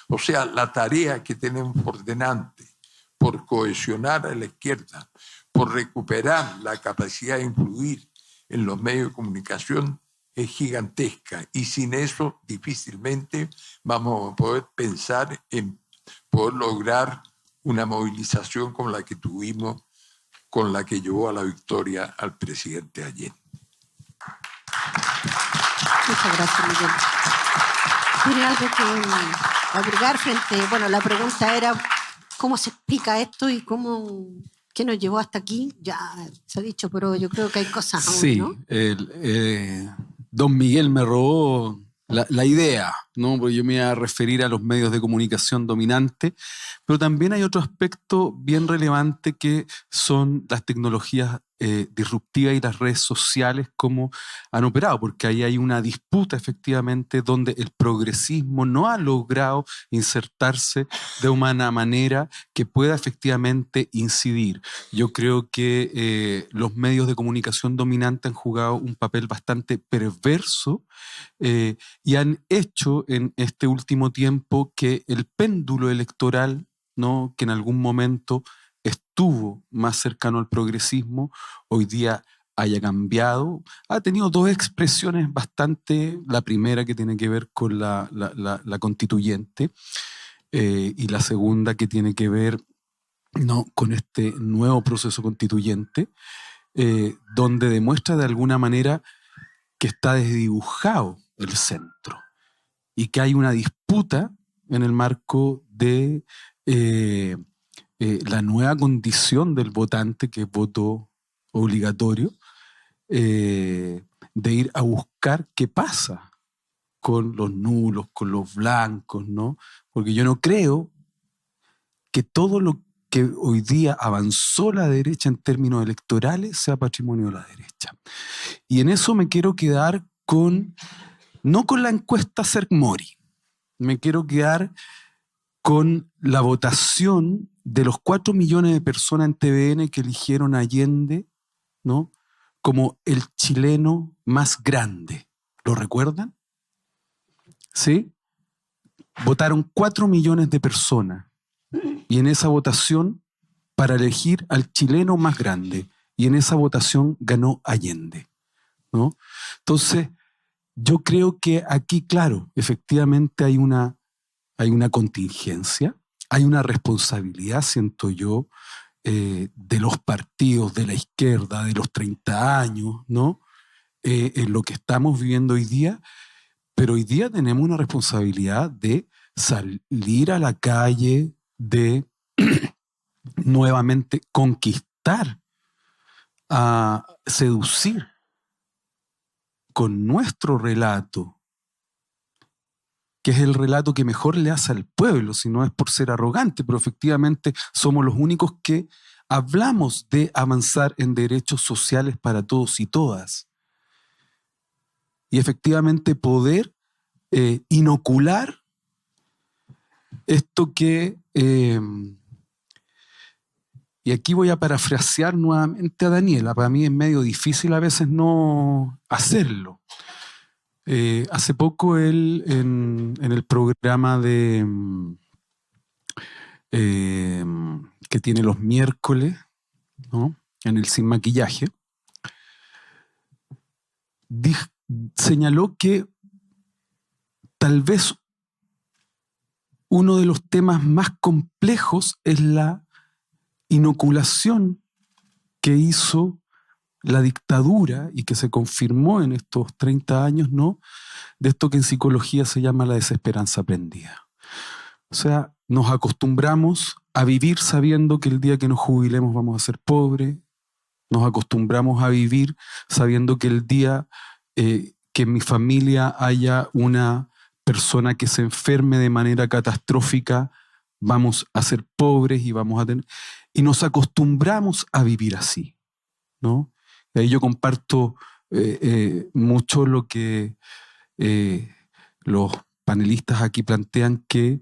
O sea, la tarea que tenemos por delante, por cohesionar a la izquierda, por recuperar la capacidad de influir en los medios de comunicación, es gigantesca. Y sin eso, difícilmente vamos a poder pensar en poder lograr una movilización como la que tuvimos, con la que llevó a la victoria al presidente Allende. Muchas gracias, Miguel. ¿Tiene algo que agregar frente? Bueno, la pregunta era ¿cómo se explica esto y qué nos llevó hasta aquí? Ya se ha dicho, pero yo creo que hay cosas aún, sí, ¿no? Don Miguel me robó la idea, ¿no? Porque yo me iba a referir a los medios de comunicación dominantes, pero también hay otro aspecto bien relevante que son las tecnologías disruptivas y las redes sociales, cómo han operado, porque ahí hay una disputa efectivamente donde el progresismo no ha logrado insertarse de una manera que pueda efectivamente incidir. Yo creo que los medios de comunicación dominantes han jugado un papel bastante perverso y han hecho en este último tiempo que el péndulo electoral, ¿no?, que en algún momento estuvo más cercano al progresismo, hoy día haya cambiado. Ha tenido dos expresiones bastante, la primera que tiene que ver con la constituyente y la segunda que tiene que ver, ¿no?, con este nuevo proceso constituyente, donde demuestra de alguna manera que está desdibujado el centro y que hay una disputa en el marco de la nueva condición del votante, que es voto obligatorio, de ir a buscar qué pasa con los nulos, con los blancos, ¿no? Porque yo no creo que todo lo que hoy día avanzó la derecha en términos electorales sea patrimonio de la derecha. Y en eso me quiero quedar no con la encuesta Cerc-Mori, me quiero quedar con la votación de los 4 millones de personas en TVN que eligieron a Allende, ¿no?, como el chileno más grande. ¿Lo recuerdan? ¿Sí? Votaron 4 millones de personas y en esa votación para elegir al chileno más grande, y en esa votación ganó Allende, ¿no? Entonces, yo creo que aquí, claro, efectivamente hay una contingencia, hay una responsabilidad, siento yo, de los partidos de la izquierda, de los 30 años, ¿no?, en lo que estamos viviendo hoy día, pero hoy día tenemos una responsabilidad de salir a la calle, de nuevamente conquistar, a seducir con nuestro relato, que es el relato que mejor le hace al pueblo, si no es por ser arrogante, pero efectivamente somos los únicos que hablamos de avanzar en derechos sociales para todos y todas. Y efectivamente poder inocular esto que y aquí voy a parafrasear nuevamente a Daniela, para mí es medio difícil a veces no hacerlo. Hace poco él en el programa que tiene los miércoles, ¿no?, en el Sin Maquillaje, señaló que tal vez uno de los temas más complejos es la inoculación que hizo la dictadura y que se confirmó en estos 30 años, ¿no?, de esto que en psicología se llama la desesperanza aprendida. O sea, nos acostumbramos a vivir sabiendo que el día que nos jubilemos vamos a ser pobres, nos acostumbramos a vivir sabiendo que el día que en mi familia haya una persona que se enferme de manera catastrófica, vamos a ser pobres y vamos a tener... Y nos acostumbramos a vivir así, ¿no? Y ahí yo comparto mucho lo que los panelistas aquí plantean, que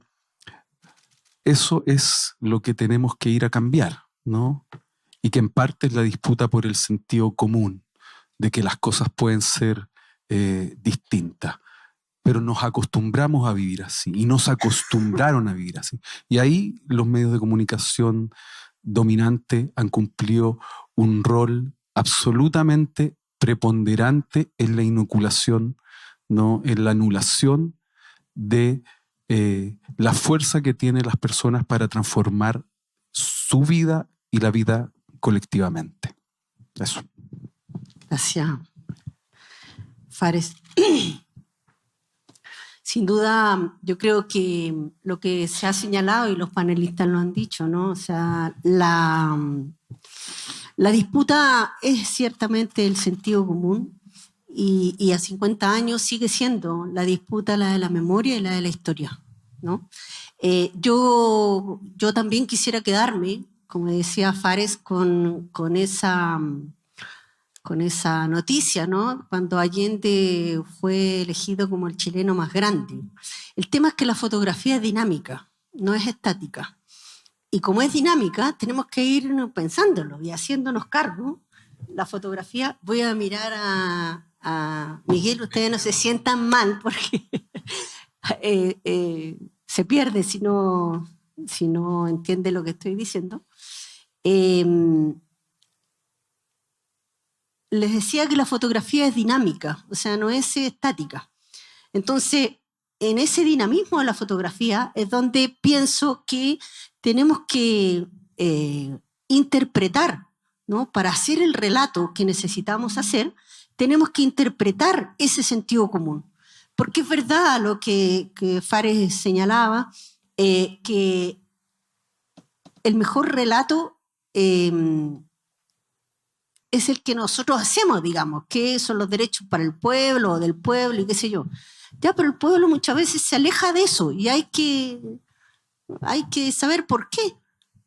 eso es lo que tenemos que ir a cambiar, ¿no? Y que en parte es la disputa por el sentido común, de que las cosas pueden ser distintas. Pero nos acostumbramos a vivir así y nos acostumbraron a vivir así. Y ahí los medios de comunicación dominantes han cumplido un rol absolutamente preponderante en la inoculación, ¿no?, en la anulación de la fuerza que tienen las personas para transformar su vida y la vida colectivamente. Eso. Gracias, Fares. Sin duda, yo creo que lo que se ha señalado, y los panelistas lo han dicho, ¿no? O sea, la disputa es ciertamente el sentido común, y a 50 años sigue siendo la disputa la de la memoria y la de la historia, ¿no? Yo también quisiera quedarme, como decía Fares, con esa noticia, ¿no?, cuando Allende fue elegido como el chileno más grande. El tema es que la fotografía es dinámica, no es estática. Y como es dinámica, tenemos que ir pensándolo y haciéndonos cargo. La fotografía, voy a mirar a Miguel, ustedes no se sientan mal porque se pierde si no entiende lo que estoy diciendo. Les decía que la fotografía es dinámica, o sea, no es estática. Entonces, en ese dinamismo de la fotografía es donde pienso que tenemos que interpretar, ¿no? Para hacer el relato que necesitamos hacer, tenemos que interpretar ese sentido común. Porque es verdad lo que Fares señalaba, que el mejor relato es el que nosotros hacemos, digamos, que son los derechos para el pueblo o del pueblo y qué sé yo. Ya, pero el pueblo muchas veces se aleja de eso y hay que saber por qué,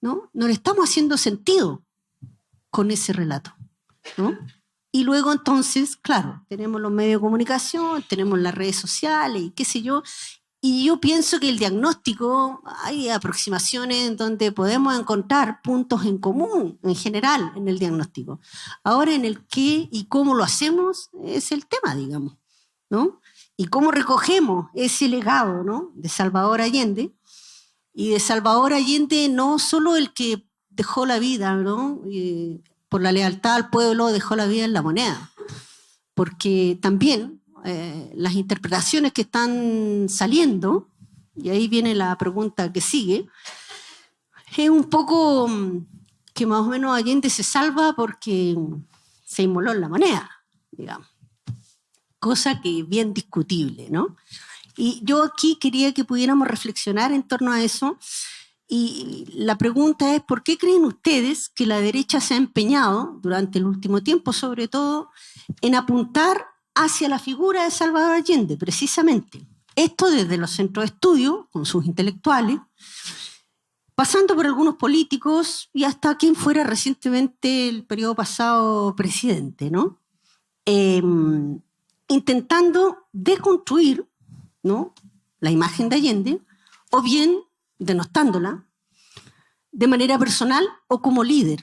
¿no? No le estamos haciendo sentido con ese relato, ¿no? Y luego entonces, claro, tenemos los medios de comunicación, tenemos las redes sociales y qué sé yo, y yo pienso que el diagnóstico, hay aproximaciones en donde podemos encontrar puntos en común en general en el diagnóstico. Ahora, en el qué y cómo lo hacemos es el tema, digamos, ¿no? Y cómo recogemos ese legado, ¿no?, de Salvador Allende, y de Salvador Allende no solo el que dejó la vida, ¿no?, por la lealtad al pueblo dejó la vida en la moneda, porque también las interpretaciones que están saliendo, y ahí viene la pregunta que sigue, es un poco que más o menos Allende se salva porque se inmoló en la moneda, digamos. Cosa que es bien discutible, ¿no? Y yo aquí quería que pudiéramos reflexionar en torno a eso, y la pregunta es, ¿por qué creen ustedes que la derecha se ha empeñado durante el último tiempo, sobre todo, en apuntar hacia la figura de Salvador Allende, precisamente? Esto desde los centros de estudio, con sus intelectuales, pasando por algunos políticos y hasta quien fuera recientemente el periodo pasado presidente, ¿no? Intentando deconstruir, ¿no?, la imagen de Allende, o bien denostándola, de manera personal o como líder,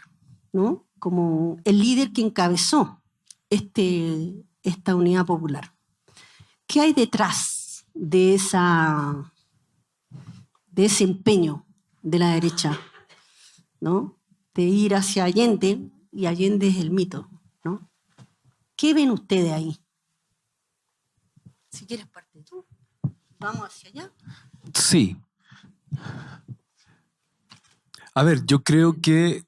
¿no? Como el líder que encabezó esta unidad popular. ¿Qué hay detrás de ese empeño de la derecha, ¿no? De ir hacia Allende, y Allende es el mito, ¿no? ¿Qué ven ustedes ahí? Si quieres parte tú, vamos hacia allá. Sí. A ver, yo creo que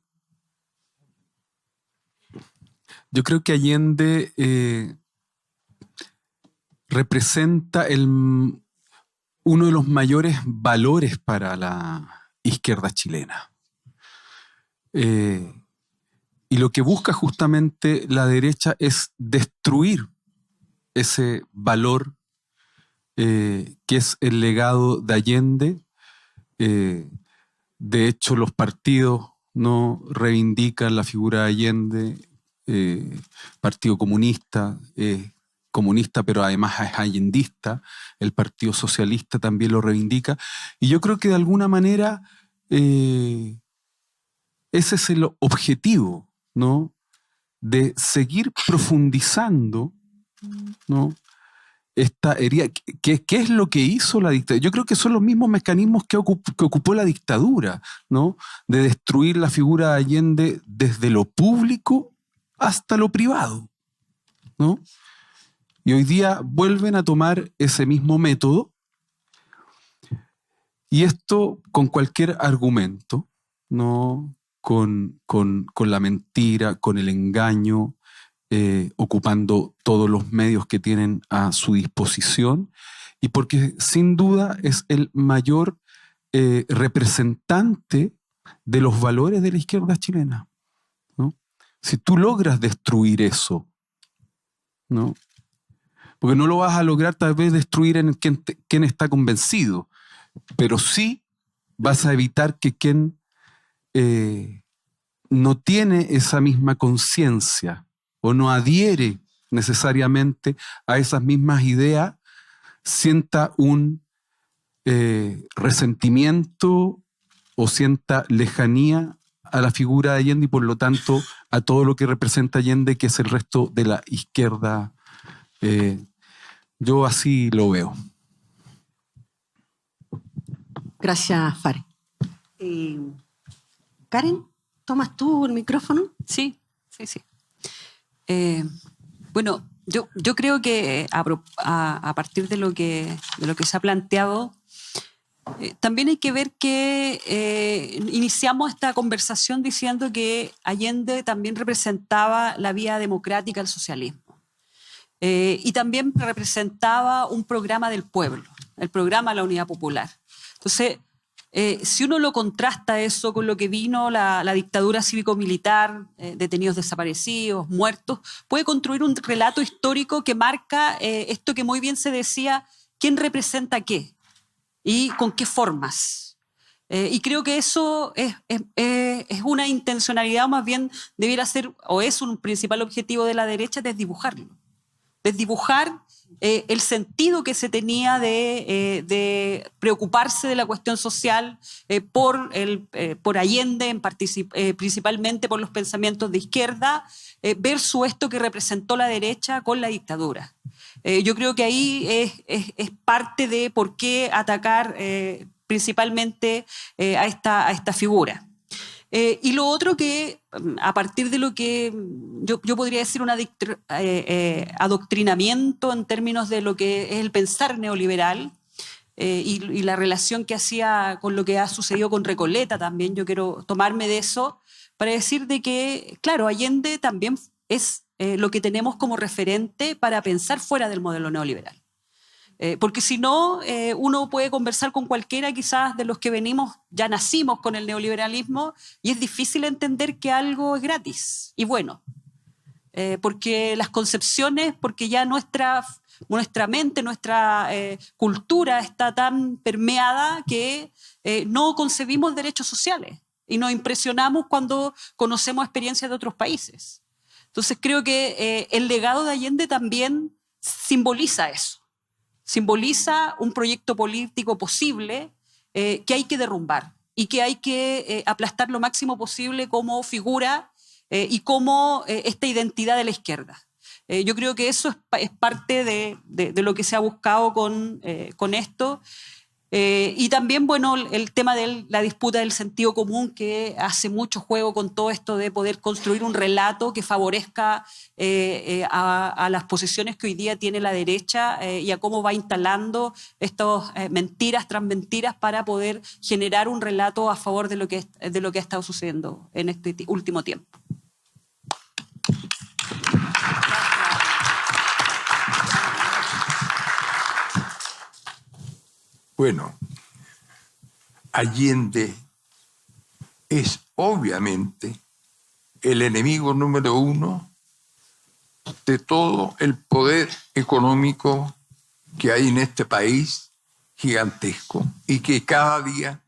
Allende representa uno de los mayores valores para la izquierda chilena. Y lo que busca justamente la derecha es destruir ese valor que es el legado de Allende. De hecho, los partidos no reivindican la figura de Allende. Partido Comunista, comunista, pero además es allendista. El Partido Socialista también lo reivindica. Y yo creo que de alguna manera ese es el objetivo, ¿no? De seguir profundizando, ¿no? Esta herida. ¿Qué es lo que hizo la dictadura? Yo creo que son los mismos mecanismos que ocupó la dictadura, ¿no? De destruir la figura de Allende desde lo público hasta lo privado, ¿no? Y hoy día vuelven a tomar ese mismo método, y esto con cualquier argumento, ¿no? Con la mentira, con el engaño, ocupando todos los medios que tienen a su disposición, y porque sin duda es el mayor representante de los valores de la izquierda chilena, ¿no? Si tú logras destruir eso, ¿no? Porque no lo vas a lograr tal vez destruir en quien está convencido, pero sí vas a evitar que quien no tiene esa misma conciencia o no adhiere necesariamente a esas mismas ideas sienta un resentimiento o sienta lejanía a la figura de Allende y por lo tanto a todo lo que representa Allende, que es el resto de la izquierda. Yo así lo veo. Gracias, Fare. Karen, ¿tomas tú el micrófono? Sí. Bueno, yo creo que a partir de lo que se ha planteado, también hay que ver que iniciamos esta conversación diciendo que Allende también representaba la vía democrática al socialismo. Y también representaba un programa del pueblo, el programa de la Unidad Popular. Entonces, si uno lo contrasta eso con lo que vino la dictadura cívico-militar, detenidos desaparecidos, muertos, puede construir un relato histórico que marca esto que muy bien se decía, quién representa qué y con qué formas. Y creo que eso es una intencionalidad, o más bien debiera ser, o es un principal objetivo de la derecha, desdibujarlo. Desdibujar el sentido que se tenía de preocuparse de la cuestión social por Allende, principalmente por los pensamientos de izquierda, versus esto que representó la derecha con la dictadura. Yo creo que ahí es parte de por qué atacar principalmente a esta figura. Y lo otro que, a partir de lo que yo podría decir un adoctrinamiento en términos de lo que es el pensar neoliberal y la relación que hacía con lo que ha sucedido con Recoleta también, yo quiero tomarme de eso para decir de que, claro, Allende también es lo que tenemos como referente para pensar fuera del modelo neoliberal. Porque si no, uno puede conversar con cualquiera quizás de los que ya nacimos con el neoliberalismo, y es difícil entender que algo es gratis y bueno. Porque las concepciones, porque ya nuestra mente, nuestra cultura está tan permeada que no concebimos derechos sociales y nos impresionamos cuando conocemos experiencias de otros países. Entonces creo que el legado de Allende también simboliza eso. Simboliza un proyecto político posible que hay que derrumbar. y que hay que aplastar lo máximo posible como figura y como esta identidad de la izquierda. Yo creo que eso es parte de lo que se ha buscado con esto. Y también, bueno, el tema de la disputa del sentido común, que hace mucho juego con todo esto de poder construir un relato que favorezca a las posiciones que hoy día tiene la derecha y a cómo va instalando estas mentiras tras mentiras para poder generar un relato a favor de lo que ha estado sucediendo en este último tiempo. Bueno, Allende es obviamente el enemigo número uno de todo el poder económico que hay en este país, gigantesco, y que cada día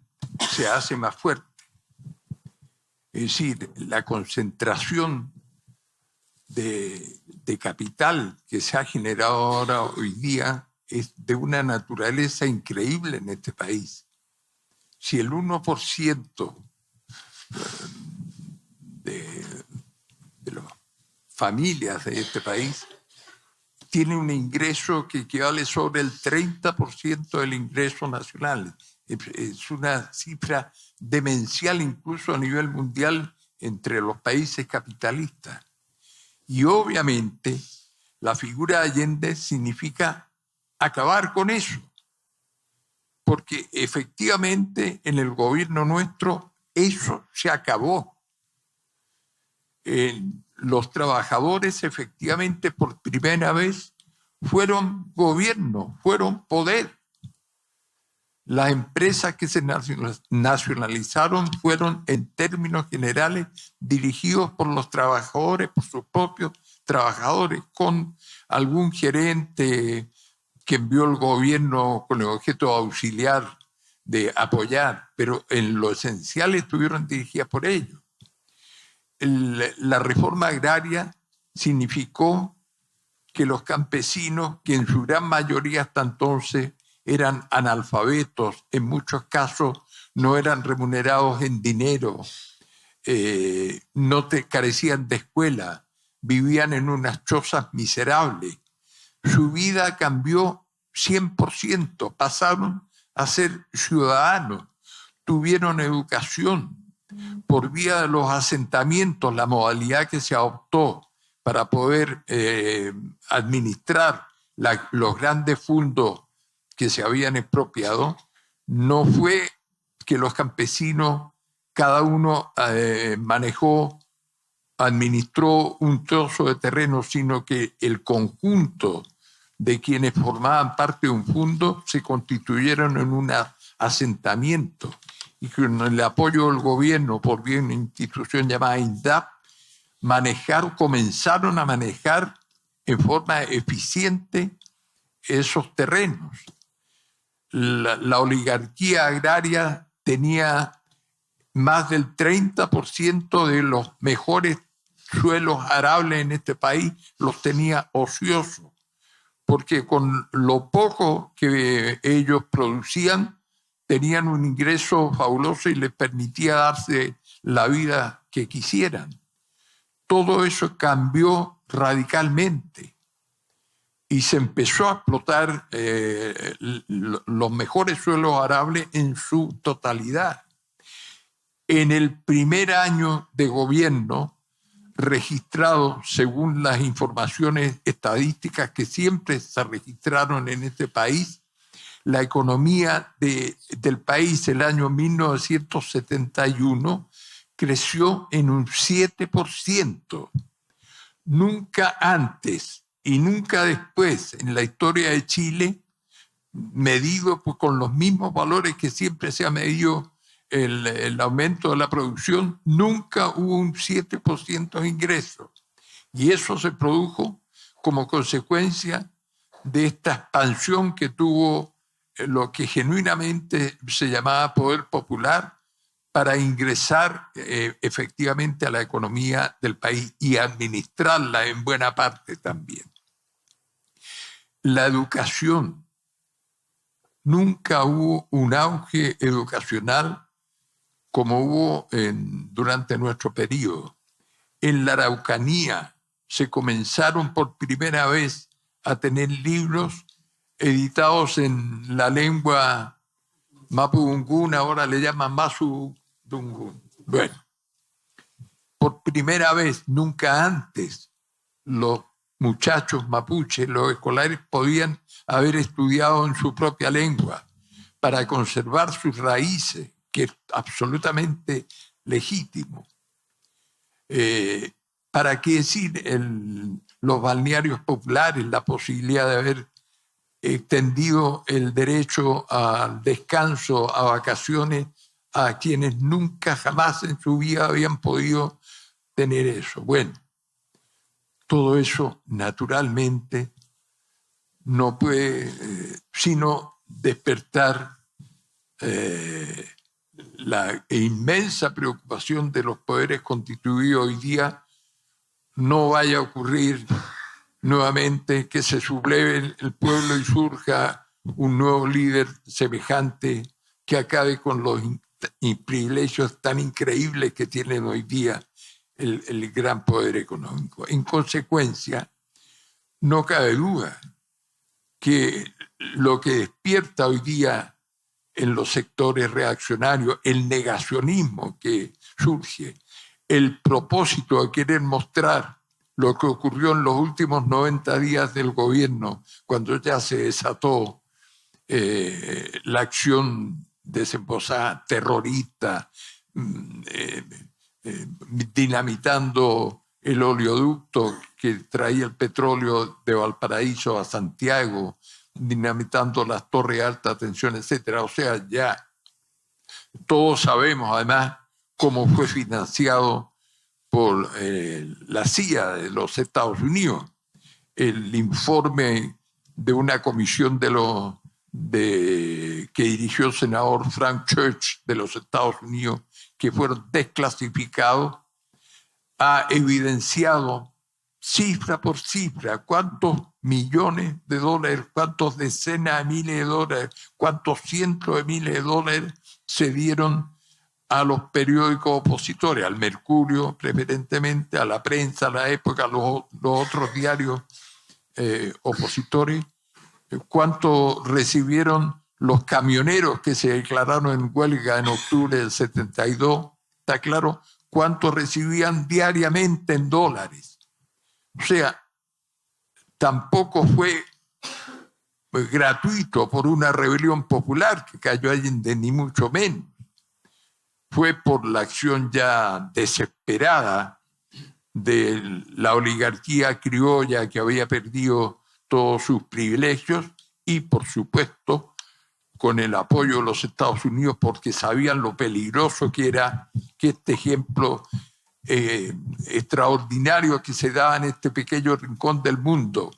se hace más fuerte. Es decir, la concentración de capital que se ha generado ahora hoy día es de una naturaleza increíble en este país. Si el 1% de las familias de este país tiene un ingreso que equivale sobre el 30% del ingreso nacional. Es una cifra demencial incluso a nivel mundial entre los países capitalistas. Y obviamente la figura de Allende significa acabar con eso, porque efectivamente en el gobierno nuestro eso se acabó. Los trabajadores efectivamente por primera vez fueron gobierno, fueron poder. Las empresas que se nacionalizaron fueron en términos generales dirigidos por los trabajadores, por sus propios trabajadores, con algún gerente que envió el gobierno con el objeto de auxiliar, de apoyar, pero en lo esencial estuvieron dirigidas por ellos. La reforma agraria significó que los campesinos, que en su gran mayoría hasta entonces eran analfabetos, en muchos casos no eran remunerados en dinero, carecían de escuela, vivían en unas chozas miserables. Su vida cambió 100%, pasaron a ser ciudadanos, tuvieron educación. Por vía de los asentamientos, la modalidad que se adoptó para poder administrar los grandes fondos que se habían expropiado, no fue que los campesinos, cada uno administró un trozo de terreno, sino que el conjunto de quienes formaban parte de un fondo se constituyeron en un asentamiento y con el apoyo del gobierno por vía de una institución llamada INDAP, comenzaron a manejar en forma eficiente esos terrenos. La oligarquía agraria tenía más del 30% de los mejores suelos arables en este país, los tenía ociosos, porque con lo poco que ellos producían tenían un ingreso fabuloso y les permitía darse la vida que quisieran. Todo eso cambió radicalmente y se empezó a explotar los mejores suelos arables en su totalidad. En el primer año de gobierno, registrado según las informaciones estadísticas que siempre se registraron en este país, la economía del país el año 1971 creció en un 7%. Nunca antes y nunca después en la historia de Chile, medido con los mismos valores que siempre se ha medido el aumento de la producción, nunca hubo un 7% de ingresos. Y eso se produjo como consecuencia de esta expansión que tuvo lo que genuinamente se llamaba poder popular para ingresar efectivamente a la economía del país y administrarla en buena parte también. La educación. Nunca hubo un auge educacional como hubo durante nuestro periodo. En la Araucanía se comenzaron por primera vez a tener libros editados en la lengua mapudungún, ahora le llaman mazudungún. Bueno, por primera vez, nunca antes, los muchachos mapuches, los escolares, podían haber estudiado en su propia lengua para conservar sus raíces, que es absolutamente legítimo. ¿Para qué decir los balnearios populares, la posibilidad de haber extendido el derecho al descanso, a vacaciones, a quienes nunca jamás en su vida habían podido tener eso? Bueno, todo eso naturalmente no puede sino despertar la inmensa preocupación de los poderes constituidos hoy día. No vaya a ocurrir nuevamente que se subleve el pueblo y surja un nuevo líder semejante que acabe con los privilegios tan increíbles que tienen hoy día el gran poder económico. En consecuencia, no cabe duda que lo que despierta hoy día en los sectores reaccionarios, el negacionismo que surge, el propósito de querer mostrar lo que ocurrió en los últimos 90 días del gobierno, cuando ya se desató la acción desembosada, terrorista, dinamitando el oleoducto que traía el petróleo de Valparaíso a Santiago, dinamitando las torres de alta tensión, etc. O sea, ya todos sabemos además cómo fue financiado por la CIA de los Estados Unidos. El informe de una comisión que dirigió el senador Frank Church de los Estados Unidos, que fueron desclasificados, ha evidenciado cifra por cifra cuántos millones de dólares, cuántos decenas de miles de dólares, cuántos cientos de miles de dólares se dieron a los periódicos opositores, al Mercurio preferentemente, a la prensa, a la Época, a los otros diarios opositores, cuánto recibieron los camioneros que se declararon en huelga en octubre del 72, está claro cuánto recibían diariamente en dólares. O sea, tampoco fue gratuito por una rebelión popular que cayó Allende, ni mucho menos. Fue por la acción ya desesperada de la oligarquía criolla que había perdido todos sus privilegios y, por supuesto, con el apoyo de los Estados Unidos, porque sabían lo peligroso que era que este ejemplo extraordinario que se daba en este pequeño rincón del mundo,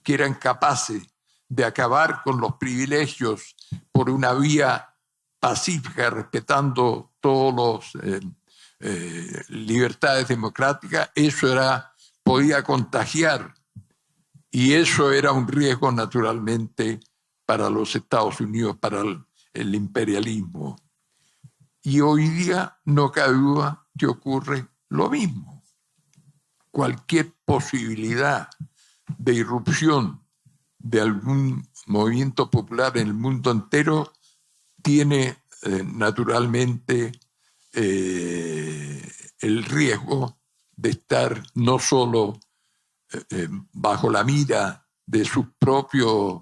que eran capaces de acabar con los privilegios por una vía pacífica, respetando todas las libertades democráticas, eso podía contagiar, y eso era un riesgo naturalmente para los Estados Unidos, para el imperialismo. Y hoy día no cabe duda que ocurre lo mismo. Cualquier posibilidad de irrupción de algún movimiento popular en el mundo entero tiene naturalmente el riesgo de estar no solo bajo la mira de sus propios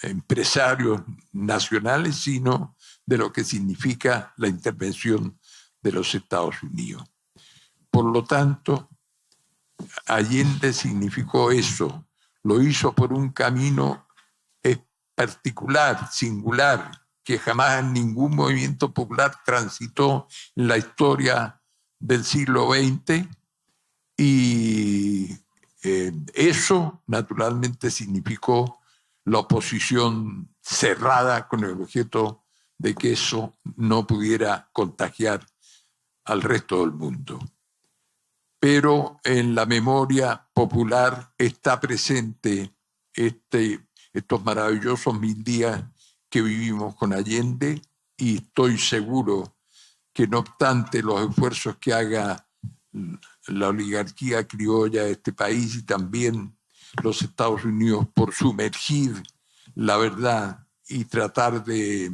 empresarios nacionales, sino de lo que significa la intervención de los Estados Unidos. Por lo tanto, Allende significó eso, lo hizo por un camino particular, singular, que jamás ningún movimiento popular transitó en la historia del siglo XX, y eso naturalmente significó la oposición cerrada con el objeto de que eso no pudiera contagiar al resto del mundo. Pero en la memoria popular está presente estos maravillosos 1000 días que vivimos con Allende, y estoy seguro que no obstante los esfuerzos que haga la oligarquía criolla de este país y también los Estados Unidos por sumergir la verdad y tratar de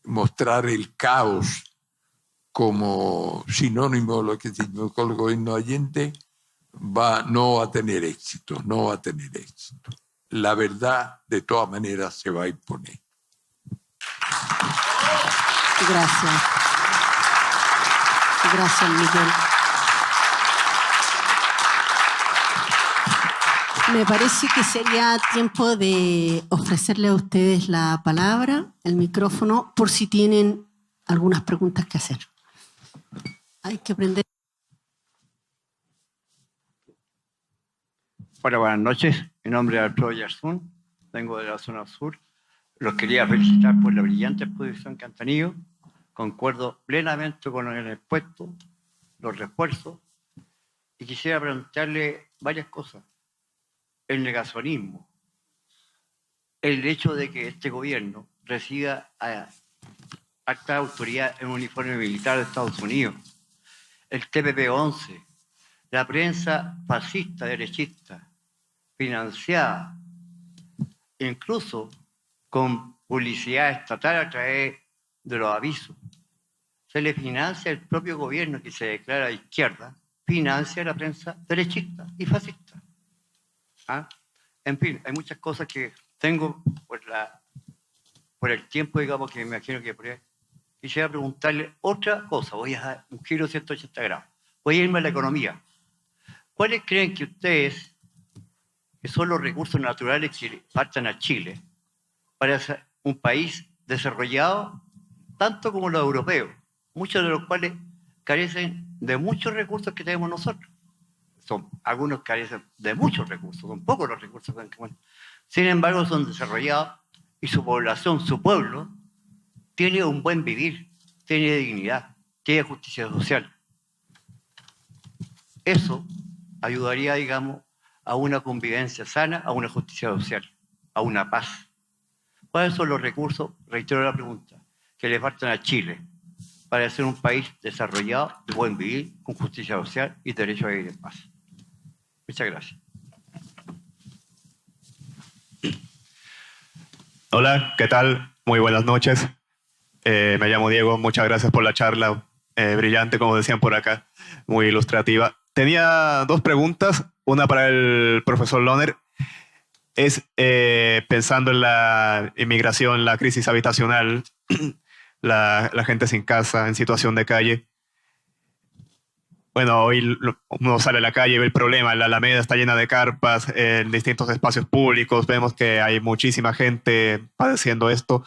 mostrar el caos como sinónimo de lo que significó el gobierno de Allende, no va a tener éxito, no va a tener éxito. La verdad, de todas maneras, se va a imponer. Gracias. Gracias, Miguel. Me parece que sería tiempo de ofrecerle a ustedes la palabra, el micrófono, por si tienen algunas preguntas que hacer. Hay que aprender. Hola, buenas noches. Mi nombre es Alfredo Yarzún, vengo de la zona sur. Los quería felicitar por la brillante exposición que han tenido. Concuerdo plenamente con el expuesto, los refuerzos, y quisiera preguntarle varias cosas. El negacionismo, el hecho de que este gobierno reciba a alta autoridad en un uniforme militar de Estados Unidos, el TPP-11, la prensa fascista, derechista, financiada, incluso con publicidad estatal a través de los avisos. Se le financia el propio gobierno que se declara de izquierda, financia a la prensa derechista y fascista. ¿Ah? En fin, hay muchas cosas que tengo por el tiempo, digamos, que me imagino que por ahí. Quisiera preguntarle otra cosa, voy a dar un giro 180 grados. Voy a irme a la economía. ¿Cuáles creen que ustedes, que son los recursos naturales que faltan a Chile, para ser un país desarrollado, tanto como los europeos, muchos de los cuales carecen de muchos recursos que tenemos nosotros? Algunos carecen de muchos recursos, son pocos los recursos que tenemos. Sin embargo, son desarrollados y su población, su pueblo, tiene un buen vivir, tiene dignidad, tiene justicia social. Eso ayudaría, digamos, a una convivencia sana, a una justicia social, a una paz. ¿Cuáles son los recursos, reitero la pregunta, que le faltan a Chile para ser un país desarrollado, de buen vivir, con justicia social y derecho a vivir en paz? Muchas gracias. Hola, ¿qué tal? Muy buenas noches. Me llamo Diego, muchas gracias por la charla, brillante, como decían por acá, muy ilustrativa. Tenía dos preguntas, una para el profesor Lohner. Es pensando en la inmigración, la crisis habitacional, la gente sin casa, en situación de calle. Bueno, hoy uno sale a la calle y ve el problema, la Alameda está llena de carpas en distintos espacios públicos, vemos que hay muchísima gente padeciendo esto.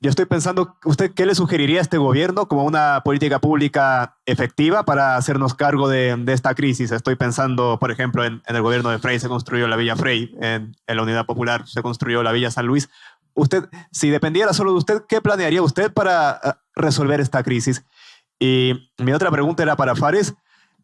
Yo estoy pensando, ¿usted qué le sugeriría a este gobierno como una política pública efectiva para hacernos cargo de esta crisis? Estoy pensando, por ejemplo, en el gobierno de Frei se construyó la Villa Frei, en la Unidad Popular se construyó la Villa San Luis. Usted, si dependiera solo de usted, ¿qué planearía usted para resolver esta crisis? Y mi otra pregunta era para Fares.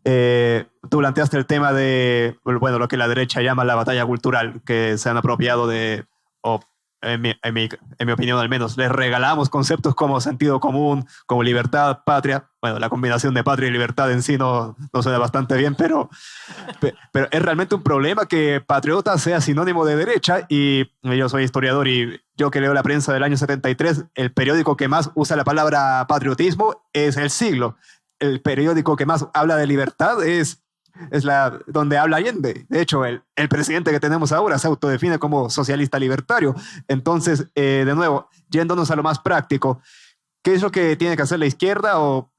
Tú planteaste el tema de, bueno, lo que la derecha llama la batalla cultural, que se han apropiado de, o en mi opinión al menos, les regalamos conceptos como sentido común, como libertad, patria. Bueno, la combinación de patria y libertad en sí no suena bastante bien, pero es realmente un problema que patriota sea sinónimo de derecha. Y yo soy historiador y yo que leo la prensa del año 73, el periódico que más usa la palabra patriotismo es El Siglo. El periódico que más habla de libertad es donde habla Allende. De hecho, el presidente que tenemos ahora se autodefine como socialista libertario. Entonces, de nuevo, yéndonos a lo más práctico, ¿qué es lo que tiene que hacer la izquierda, o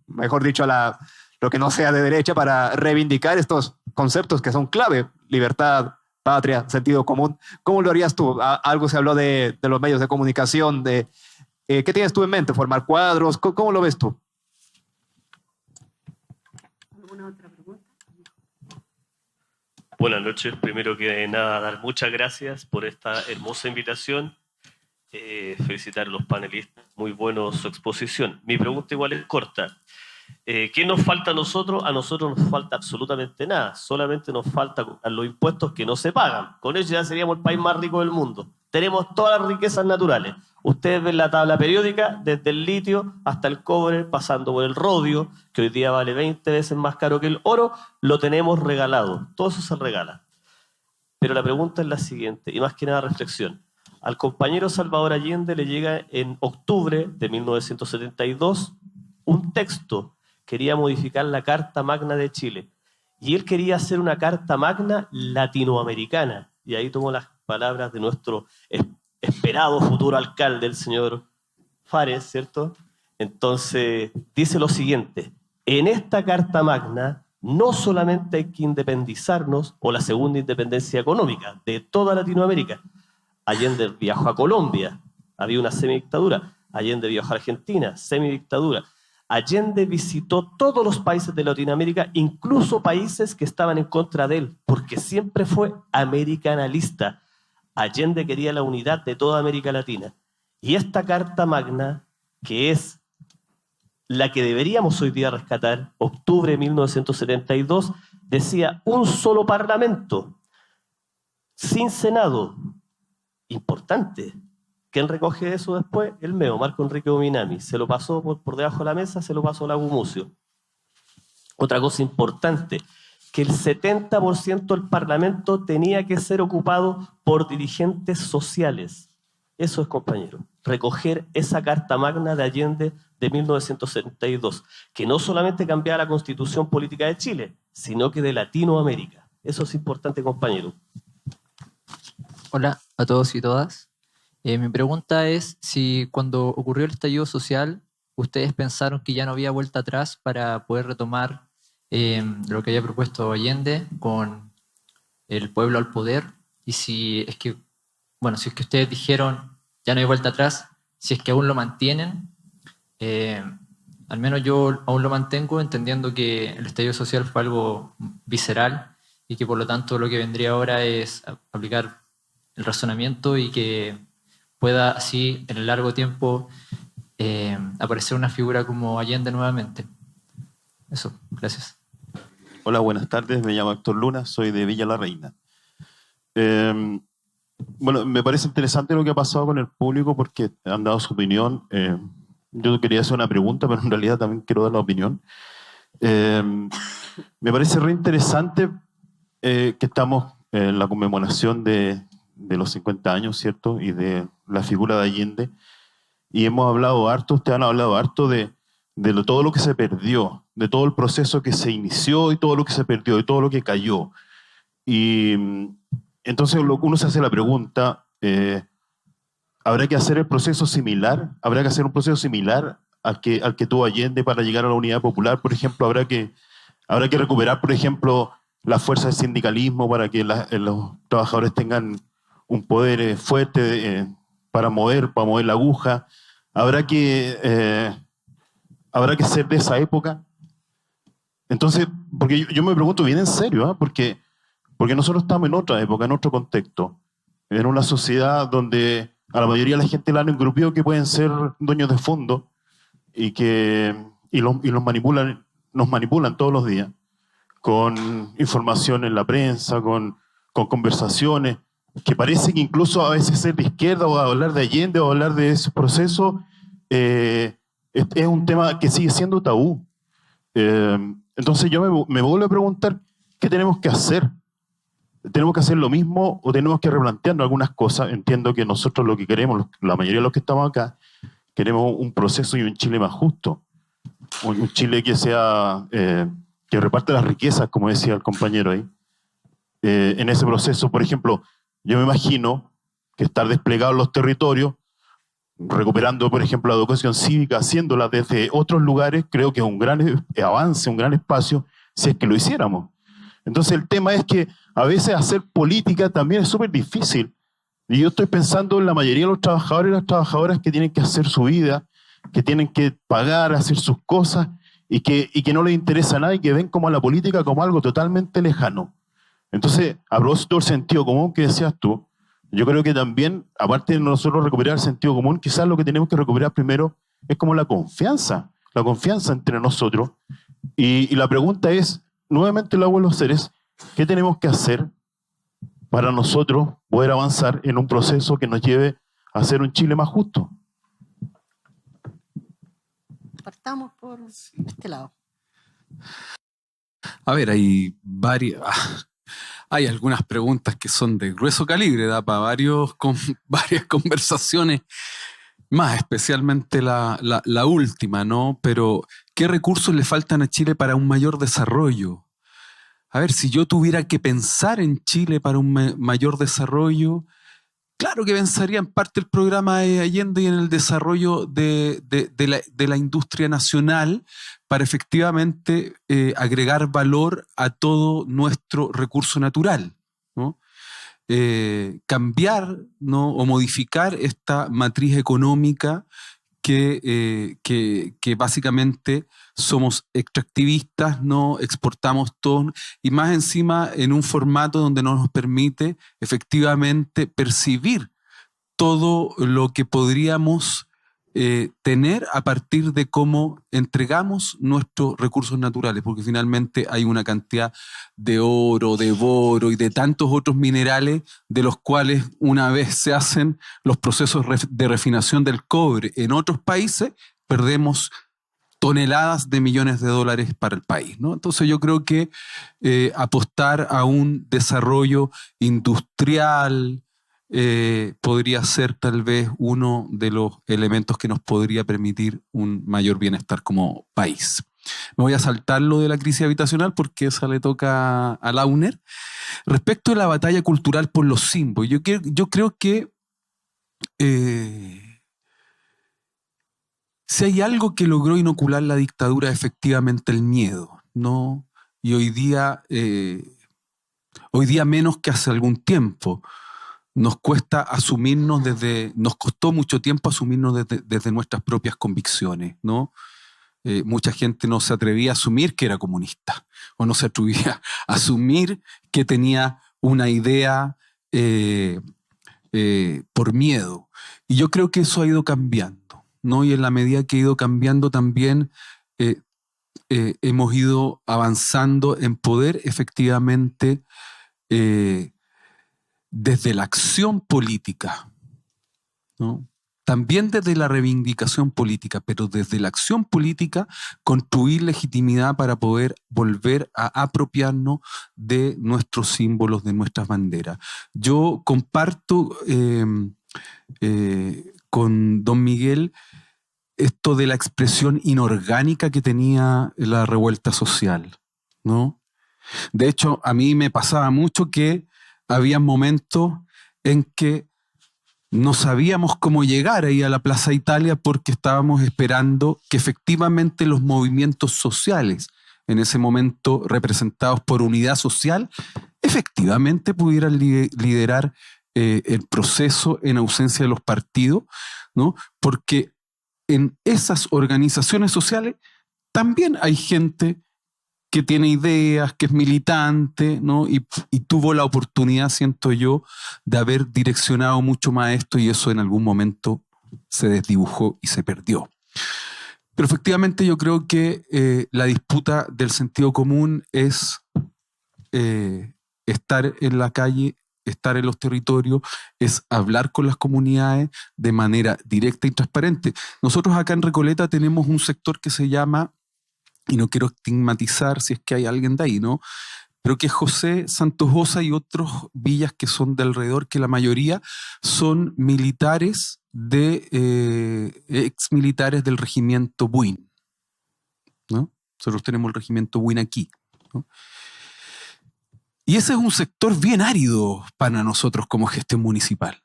mejor dicho, lo que no sea de derecha, para reivindicar estos conceptos que son clave? Libertad, patria, sentido común. ¿Cómo lo harías tú? Algo se habló de los medios de comunicación. ¿Qué tienes tú en mente? ¿Formar cuadros? ¿Cómo lo ves tú? ¿Alguna otra pregunta? Buenas noches. Primero que nada, dar muchas gracias por esta hermosa invitación. Felicitar a los panelistas. Muy bueno su exposición. Mi pregunta igual es corta. ¿Qué nos falta a nosotros? A nosotros nos falta absolutamente nada. Solamente nos falta los impuestos que no se pagan. Con eso ya seríamos el país más rico del mundo. Tenemos todas las riquezas naturales. Ustedes ven la tabla periódica, desde el litio hasta el cobre, pasando por el rodio, que hoy día vale 20 veces más caro que el oro, lo tenemos regalado. Todo eso se regala. Pero la pregunta es la siguiente, y más que nada reflexión. Al compañero Salvador Allende le llega en octubre de 1972 un texto. Quería modificar la Carta Magna de Chile. Y él quería hacer una Carta Magna latinoamericana. Y ahí tomo las palabras de nuestro esperado futuro alcalde, el señor Fares, ¿cierto? Entonces, dice lo siguiente. En esta Carta Magna no solamente hay que independizarnos, o la segunda independencia económica de toda Latinoamérica. Allende viajó a Colombia, había una semidictadura. Allende viajó a Argentina, semidictadura. Allende visitó todos los países de Latinoamérica, incluso países que estaban en contra de él, porque siempre fue americanalista. Allende quería la unidad de toda América Latina. Y esta Carta Magna, que es la que deberíamos hoy día rescatar, octubre de 1972, decía un solo parlamento, sin Senado. Importante. ¿Quién recoge eso después? El MEO, Marco Enrique Ominami. Se lo pasó por debajo de la mesa, se lo pasó a la Gumucio. Otra cosa importante, que el 70% del Parlamento tenía que ser ocupado por dirigentes sociales. Eso es, compañero, recoger esa Carta Magna de Allende de 1972, que no solamente cambiaba la Constitución Política de Chile, sino que de Latinoamérica. Eso es importante, compañero. Hola a todos y todas. Mi pregunta es si cuando ocurrió el estallido social, ustedes pensaron que ya no había vuelta atrás para poder retomar lo que había propuesto Allende con el pueblo al poder, y si es que, bueno, si es que ustedes dijeron ya no hay vuelta atrás, si es que aún lo mantienen, al menos yo aún lo mantengo, entendiendo que el estallido social fue algo visceral y que por lo tanto lo que vendría ahora es aplicar el razonamiento y que pueda así en el largo tiempo aparecer una figura como Allende nuevamente. Eso, gracias. Hola, buenas tardes, me llamo Héctor Luna, soy de Villa La Reina. Bueno, me parece interesante lo que ha pasado con el público porque han dado su opinión. Yo quería hacer una pregunta, pero en realidad también quiero dar la opinión. Me parece re interesante que estamos en la conmemoración de los 50 años, ¿cierto? Y de la figura de Allende. Y hemos hablado harto, ustedes han hablado harto de todo lo que se perdió, de todo el proceso que se inició y todo lo que se perdió, y todo lo que cayó. Y entonces uno se hace la pregunta, ¿habrá que hacer el proceso similar? ¿Habrá que hacer un proceso similar al que tuvo Allende para llegar a la unidad popular? Por ejemplo, ¿habrá que recuperar, por ejemplo, la fuerza del sindicalismo para que los trabajadores tengan un poder fuerte para mover la aguja? ¿Habrá que ser de esa época? Entonces, porque yo me pregunto bien en serio, ¿eh? Porque nosotros estamos en otra época, en otro contexto, en una sociedad donde a la mayoría de la gente la han engrupido que pueden ser dueños de fondo y nos manipulan todos los días con información en la prensa, con conversaciones, que parece que incluso a veces ser de izquierda o hablar de Allende o hablar de ese proceso es un tema que sigue siendo tabú. Entonces yo me vuelvo a preguntar, ¿qué tenemos que hacer? ¿Tenemos que hacer lo mismo o tenemos que replantearnos algunas cosas? Entiendo que nosotros lo que queremos, la mayoría de los que estamos acá, queremos un proceso y un Chile más justo. Un Chile que sea, que reparte las riquezas, como decía el compañero ahí. En ese proceso, por ejemplo, yo me imagino que estar desplegado en los territorios, recuperando, por ejemplo, la educación cívica, haciéndola desde otros lugares, creo que es un gran avance, un gran espacio, si es que lo hiciéramos. Entonces el tema es que a veces hacer política también es súper difícil. Y yo estoy pensando en la mayoría de los trabajadores y las trabajadoras que tienen que hacer su vida, que tienen que pagar, hacer sus cosas, y que no les interesa nada y que ven como a la política como algo totalmente lejano. Entonces, a propósito del sentido común que decías tú, yo creo que también, aparte de nosotros recuperar el sentido común, quizás lo que tenemos que recuperar primero es como la confianza entre nosotros. Y la pregunta es, nuevamente la vuelvo a hacer, es ¿qué tenemos que hacer para nosotros poder avanzar en un proceso que nos lleve a hacer un Chile más justo. Partamos por este lado. A ver, hay hay algunas preguntas que son de grueso calibre, da para varias conversaciones, más especialmente la última, ¿no? Pero, ¿qué recursos le faltan a Chile para un mayor desarrollo? A ver, si yo tuviera que pensar en Chile para un mayor desarrollo, claro que pensaría en parte el programa de Allende y en el desarrollo de la industria nacional para efectivamente agregar valor a todo nuestro recurso natural, ¿no? Cambiar, ¿no? O modificar esta matriz económica que básicamente somos extractivistas, no exportamos todo, y más encima en un formato donde no nos permite efectivamente percibir todo lo que podríamos tener a partir de cómo entregamos nuestros recursos naturales, porque finalmente hay una cantidad de oro, de boro y de tantos otros minerales de los cuales una vez se hacen los procesos de refinación del cobre en otros países, perdemos toneladas de millones de dólares para el país, ¿no? Entonces yo creo que apostar a un desarrollo industrial podría ser tal vez uno de los elementos que nos podría permitir un mayor bienestar como país. Me voy a saltar lo de la crisis habitacional porque esa le toca a Launer. Respecto a la batalla cultural por los símbolos, yo creo que si hay algo que logró inocular la dictadura, efectivamente el miedo, ¿no? Y hoy día menos que hace algún tiempo. Nos costó mucho tiempo asumirnos desde nuestras propias convicciones, ¿no? Mucha gente no se atrevía a asumir que era comunista, o no se atrevía a asumir que tenía una idea por miedo. Y yo creo que eso ha ido cambiando, ¿no? Y en la medida que ha ido cambiando también hemos ido avanzando en poder efectivamente desde la acción política, ¿no? También desde la reivindicación política, pero desde la acción política construir legitimidad para poder volver a apropiarnos de nuestros símbolos, de nuestras banderas. Yo comparto con don Miguel esto de la expresión inorgánica que tenía la revuelta social, ¿no? De hecho, a mí me pasaba mucho que había momentos en que no sabíamos cómo llegar ahí a la Plaza Italia porque estábamos esperando que efectivamente los movimientos sociales, en ese momento representados por Unidad Social, efectivamente pudieran liderar el proceso en ausencia de los partidos, ¿no? Porque en esas organizaciones sociales también hay gente que tiene ideas, que es militante, ¿no? Y tuvo la oportunidad, siento yo, de haber direccionado mucho más esto, y eso en algún momento se desdibujó y se perdió. Pero efectivamente yo creo que la disputa del sentido común es estar en la calle, estar en los territorios, es hablar con las comunidades de manera directa y transparente. Nosotros acá en Recoleta tenemos un sector que se llama, y no quiero estigmatizar si es que hay alguien de ahí, ¿no? Pero que José Santojosa y otros villas que son de alrededor, que la mayoría son militares ex militares del regimiento Buin, ¿no? Nosotros tenemos el regimiento Buin aquí, ¿no? Y ese es un sector bien árido para nosotros como gestión municipal.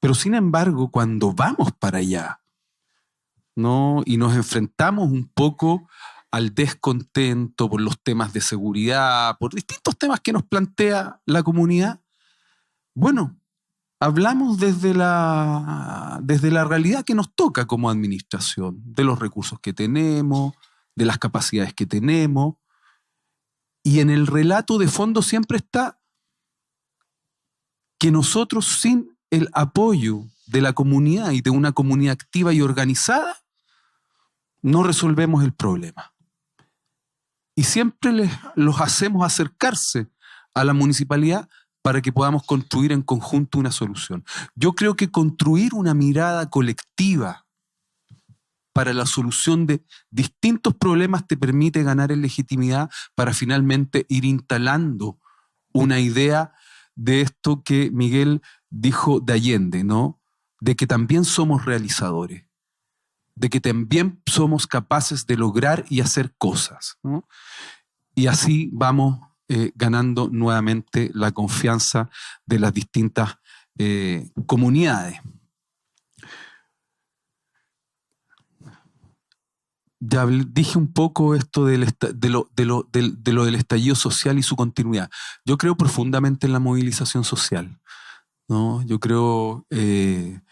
Pero sin embargo, cuando vamos para allá, ¿no? Y nos enfrentamos un poco al descontento por los temas de seguridad, por distintos temas que nos plantea la comunidad, bueno, hablamos desde la realidad que nos toca como administración, de los recursos que tenemos, de las capacidades que tenemos, y en el relato de fondo siempre está que nosotros, sin el apoyo de la comunidad y de una comunidad activa y organizada, no resolvemos el problema. Y siempre los hacemos acercarse a la municipalidad para que podamos construir en conjunto una solución. Yo creo que construir una mirada colectiva para la solución de distintos problemas te permite ganar en legitimidad para finalmente ir instalando una idea de esto que Miguel dijo de Allende, ¿no? De que también somos realizadores, de que también somos capaces de lograr y hacer cosas, ¿no? Y así vamos ganando nuevamente la confianza de las distintas comunidades. Ya dije un de lo del estallido social y su continuidad. Yo creo profundamente en la movilización social, ¿no? Yo creo, de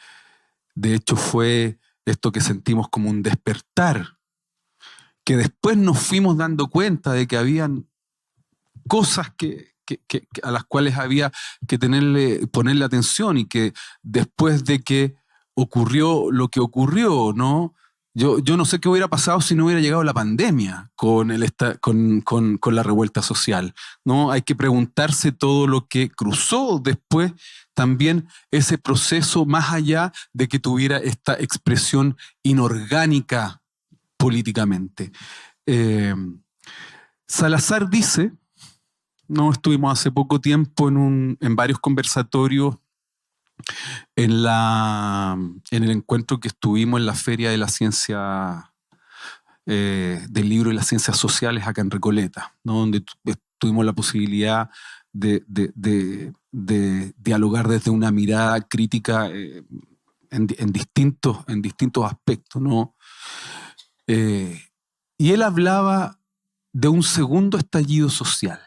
hecho, fue esto que sentimos como un despertar, que después nos fuimos dando cuenta de que habían cosas a las cuales había que ponerle atención, y que después de que ocurrió lo que ocurrió, ¿no? Yo no sé qué hubiera pasado si no hubiera llegado la pandemia con la revuelta social, ¿no? Hay que preguntarse todo lo que cruzó después también ese proceso, más allá de que tuviera esta expresión inorgánica políticamente. Salazar dice, no, estuvimos hace poco tiempo en varios conversatorios en el encuentro que estuvimos en la Feria de la Ciencia, del Libro y las Ciencias Sociales acá en Recoleta, ¿no? Donde tuvimos la posibilidad de dialogar desde una mirada crítica en distintos aspectos, ¿no? Y él hablaba de un segundo estallido social,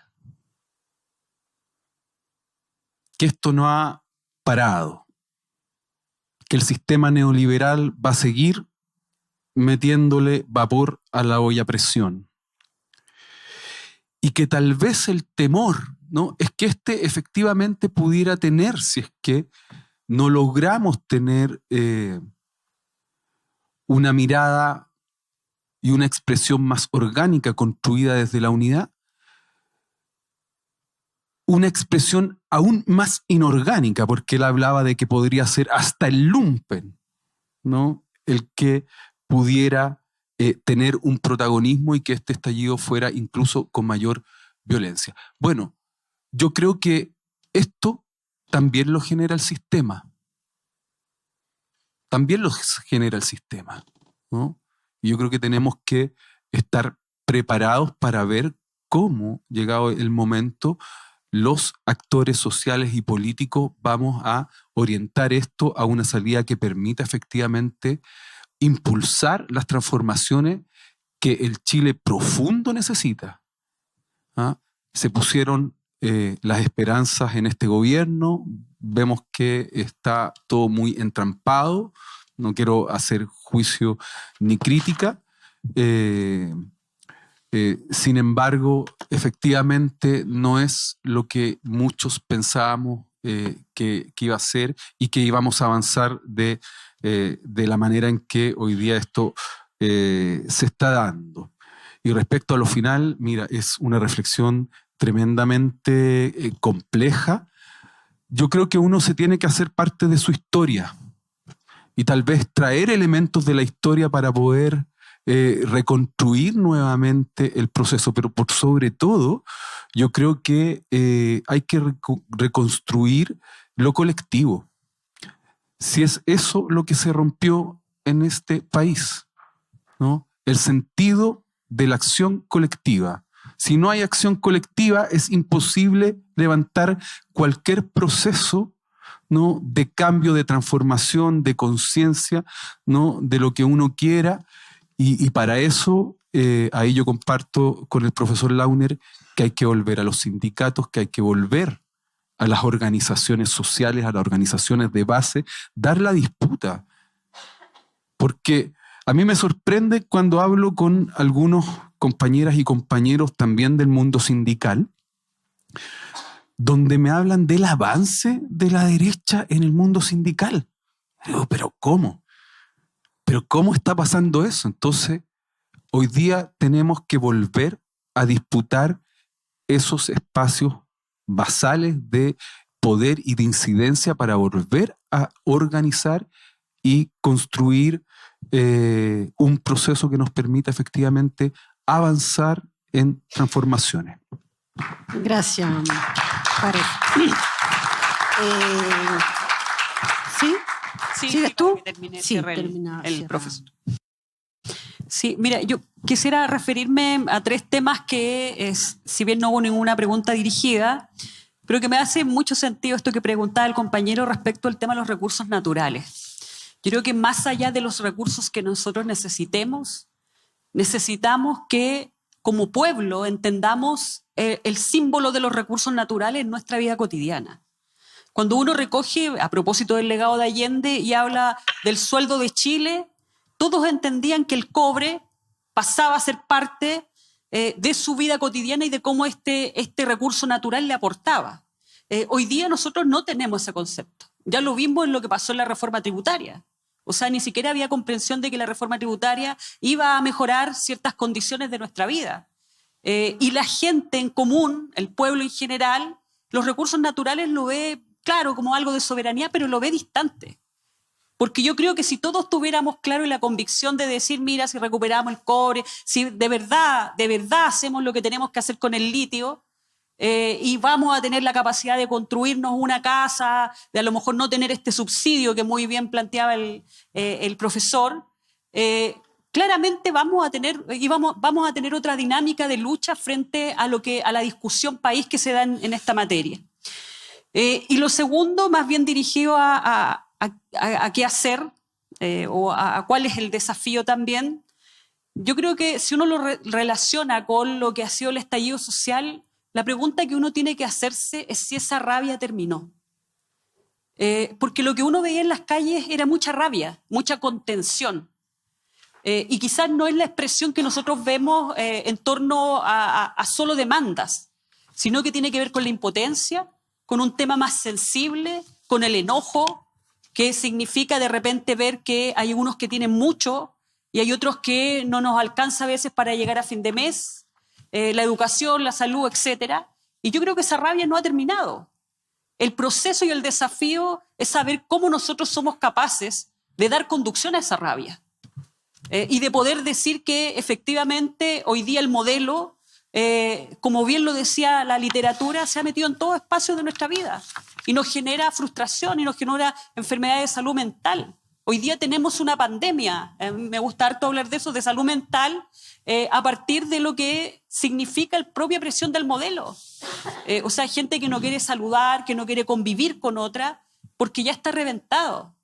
que esto no ha parado, que el sistema neoliberal va a seguir metiéndole vapor a la olla a presión, y que tal vez el temor, ¿no?, es que efectivamente pudiera tener, si es que no logramos tener una mirada y una expresión más orgánica construida desde la unidad, una expresión aún más inorgánica, porque él hablaba de que podría ser hasta el lumpen, ¿no?, el que pudiera tener un protagonismo, y que este estallido fuera incluso con mayor violencia. Bueno, yo creo que esto también lo genera el sistema. También lo genera el sistema, ¿no? Y yo creo que tenemos que estar preparados para ver cómo, llegado el momento, los actores sociales y políticos vamos a orientar esto a una salida que permita efectivamente impulsar las transformaciones que el Chile profundo necesita, ¿ah? Se pusieron las esperanzas en este gobierno, vemos que está todo muy entrampado, no quiero hacer juicio ni crítica, sin embargo, efectivamente no es lo que muchos pensábamos que iba a ser, y que íbamos a avanzar de la manera en que hoy día esto se está dando. Y respecto a lo final, mira, es una reflexión tremendamente compleja. Yo creo que uno se tiene que hacer parte de su historia y tal vez traer elementos de la historia para poder reconstruir nuevamente el proceso, pero por sobre todo yo creo que hay que reconstruir lo colectivo. Si es eso lo que se rompió en este país, ¿no? El sentido de la acción colectiva. Si no hay acción colectiva, es imposible levantar cualquier proceso, ¿no?, de cambio, de transformación, de conciencia, ¿no?, de lo que uno quiera. Y para eso, ahí yo comparto con el profesor Launer que hay que volver a los sindicatos, que hay que volver a las organizaciones sociales, a las organizaciones de base, dar la disputa. Porque a mí me sorprende cuando hablo con algunos compañeras y compañeros también del mundo sindical, donde me hablan del avance de la derecha en el mundo sindical. Digo, ¿pero cómo? ¿Pero cómo está pasando eso? Entonces, hoy día tenemos que volver a disputar esos espacios basales de poder y de incidencia para volver a organizar y construir un proceso que nos permita efectivamente avanzar en transformaciones. Gracias, Karen. ¿Sí? ¿Sigues tú? Sí, termina el profesor. Sí, mira, yo quisiera referirme a tres temas que, si bien no hubo ninguna pregunta dirigida, pero que me hace mucho sentido esto que preguntaba el compañero respecto al tema de los recursos naturales. Yo creo que más allá de los recursos que nosotros necesitamos que como pueblo entendamos el símbolo de los recursos naturales en nuestra vida cotidiana. Cuando uno recoge, a propósito del legado de Allende, y habla del sueldo de Chile, todos entendían que el cobre pasaba a ser parte de su vida cotidiana y de cómo este recurso natural le aportaba. Hoy día nosotros no tenemos ese concepto. Ya lo vimos en lo que pasó en la reforma tributaria. O sea, ni siquiera había comprensión de que la reforma tributaria iba a mejorar ciertas condiciones de nuestra vida. Y la gente en común, el pueblo en general, los recursos naturales lo ve, claro, como algo de soberanía, pero lo ve distante. Porque yo creo que si todos tuviéramos claro y la convicción de decir, mira, si recuperamos el cobre, si de verdad hacemos lo que tenemos que hacer con el litio, y vamos a tener la capacidad de construirnos una casa, de a lo mejor no tener este subsidio que muy bien planteaba el profesor, claramente vamos a tener otra dinámica de lucha frente a la discusión país que se da en esta materia. Y lo segundo, más bien dirigido a qué hacer o a cuál es el desafío también. Yo creo que si uno lo relaciona con lo que ha sido el estallido social, la pregunta que uno tiene que hacerse es si esa rabia terminó. Porque lo que uno veía en las calles era mucha rabia, mucha contención. Y quizás no es la expresión que nosotros vemos en torno a solo demandas, sino que tiene que ver con la impotencia, con un tema más sensible, con el enojo, que significa de repente ver que hay unos que tienen mucho y hay otros que no nos alcanza a veces para llegar a fin de mes, la educación, la salud, etc. Y yo creo que esa rabia no ha terminado. El proceso y el desafío es saber cómo nosotros somos capaces de dar conducción a esa rabia y de poder decir que efectivamente hoy día el modelo, como bien lo decía la literatura, se ha metido en todo espacio de nuestra vida y nos genera frustración y nos genera enfermedades de salud mental. Hoy día tenemos una pandemia, me gusta harto hablar de eso, de salud mental, a partir de lo que significa la propia presión del modelo. O sea, gente que no quiere saludar, que no quiere convivir con otra, porque ya está reventado,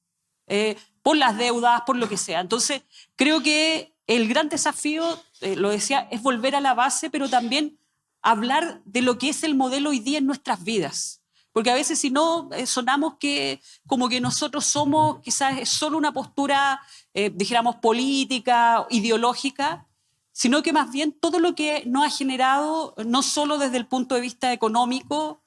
por las deudas, por lo que sea. Entonces, creo que el gran desafío, lo decía, es volver a la base, pero también hablar de lo que es el modelo hoy día en nuestras vidas. Porque a veces si no, sonamos que como que nosotros somos quizás solo una postura, dijéramos, política, ideológica, sino que más bien todo lo que nos ha generado, no solo desde el punto de vista económico,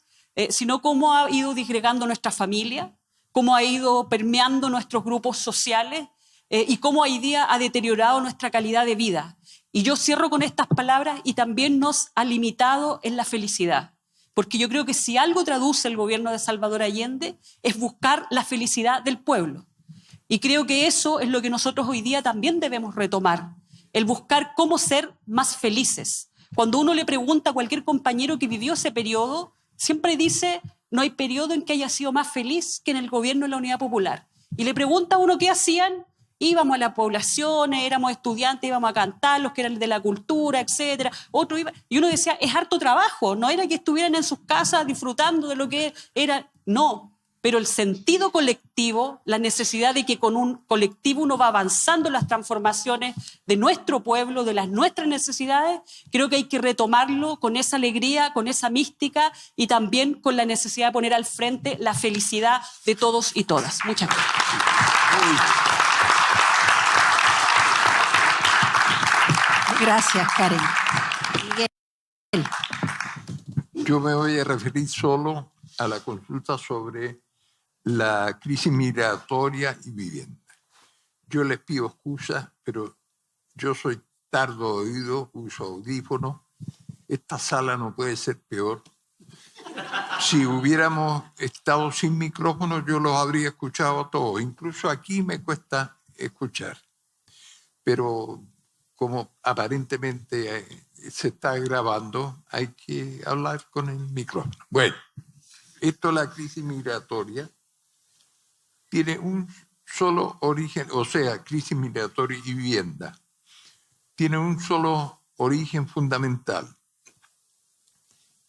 sino cómo ha ido disgregando nuestra familia, cómo ha ido permeando nuestros grupos sociales y cómo hoy día ha deteriorado nuestra calidad de vida. Y yo cierro con estas palabras: y también nos ha limitado en la felicidad. Porque yo creo que si algo traduce el gobierno de Salvador Allende es buscar la felicidad del pueblo. Y creo que eso es lo que nosotros hoy día también debemos retomar, el buscar cómo ser más felices. Cuando uno le pregunta a cualquier compañero que vivió ese periodo, siempre dice: no hay periodo en que haya sido más feliz que en el gobierno de la Unidad Popular. Y le pregunta a uno qué hacían. Íbamos a las poblaciones, éramos estudiantes, íbamos a cantar, los que eran de la cultura, etc. Otro iba, y uno decía, es harto trabajo, no era que estuvieran en sus casas disfrutando de lo que era, no. Pero el sentido colectivo, la necesidad de que con un colectivo uno va avanzando en las transformaciones de nuestro pueblo, de las nuestras necesidades, creo que hay que retomarlo con esa alegría, con esa mística y también con la necesidad de poner al frente la felicidad de todos y todas. Muchas gracias. Gracias, Karen. Miguel. Yo me voy a referir solo a la consulta sobre la crisis migratoria y vivienda. Yo les pido excusas, pero yo soy tardo de oído, uso audífonos. Esta sala no puede ser peor. Si hubiéramos estado sin micrófono, yo los habría escuchado a todos. Incluso aquí me cuesta escuchar. Pero como aparentemente se está grabando, hay que hablar con el micrófono. Bueno, esto, la crisis migratoria, tiene un solo origen, o sea, crisis migratoria y vivienda, tiene un solo origen fundamental.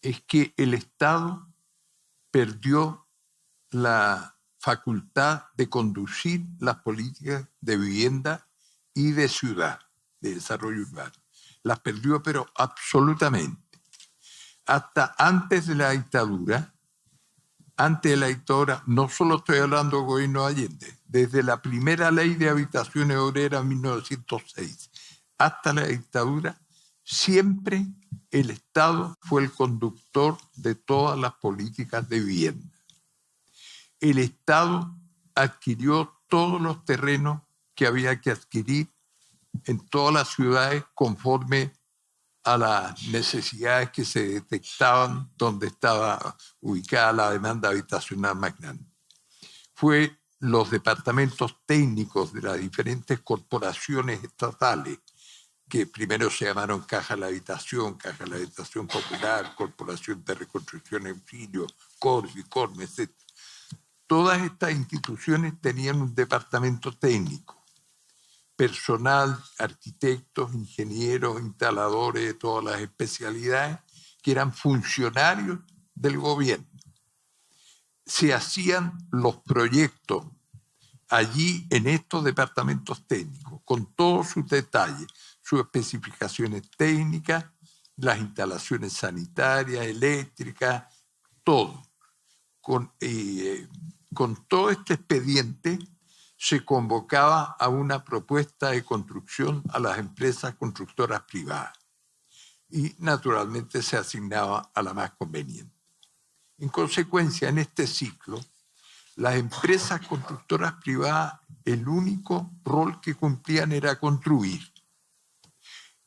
Es que el Estado perdió la facultad de conducir las políticas de vivienda y de ciudad, de desarrollo urbano. Las perdió, pero absolutamente. Hasta antes de la dictadura, no solo estoy hablando del gobierno de Allende, desde la primera ley de habitaciones obreras en 1906 hasta la dictadura, siempre el Estado fue el conductor de todas las políticas de vivienda. El Estado adquirió todos los terrenos que había que adquirir en todas las ciudades conforme a las necesidades que se detectaban donde estaba ubicada la demanda habitacional más grande. Fue los departamentos técnicos de las diferentes corporaciones estatales, que primero se llamaron Caja de la Habitación Popular, Corporación de Reconstrucción y Auxilio, Corvi, Corme, etc. Todas estas instituciones tenían un departamento técnico, personal, arquitectos, ingenieros, instaladores de todas las especialidades, que eran funcionarios del gobierno. Se hacían los proyectos allí en estos departamentos técnicos, con todos sus detalles, sus especificaciones técnicas, las instalaciones sanitarias, eléctricas, todo. Con todo este expediente se convocaba a una propuesta de construcción a las empresas constructoras privadas y naturalmente se asignaba a la más conveniente. En consecuencia, en este ciclo, las empresas constructoras privadas, el único rol que cumplían era construir.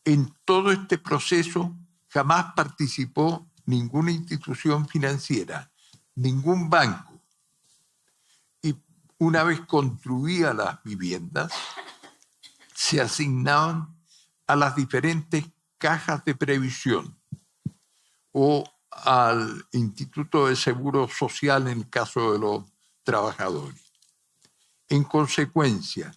En todo este proceso jamás participó ninguna institución financiera, ningún banco. Y una vez construidas las viviendas, se asignaban a las diferentes cajas de previsión o al Instituto de Seguro Social en el caso de los trabajadores. En consecuencia,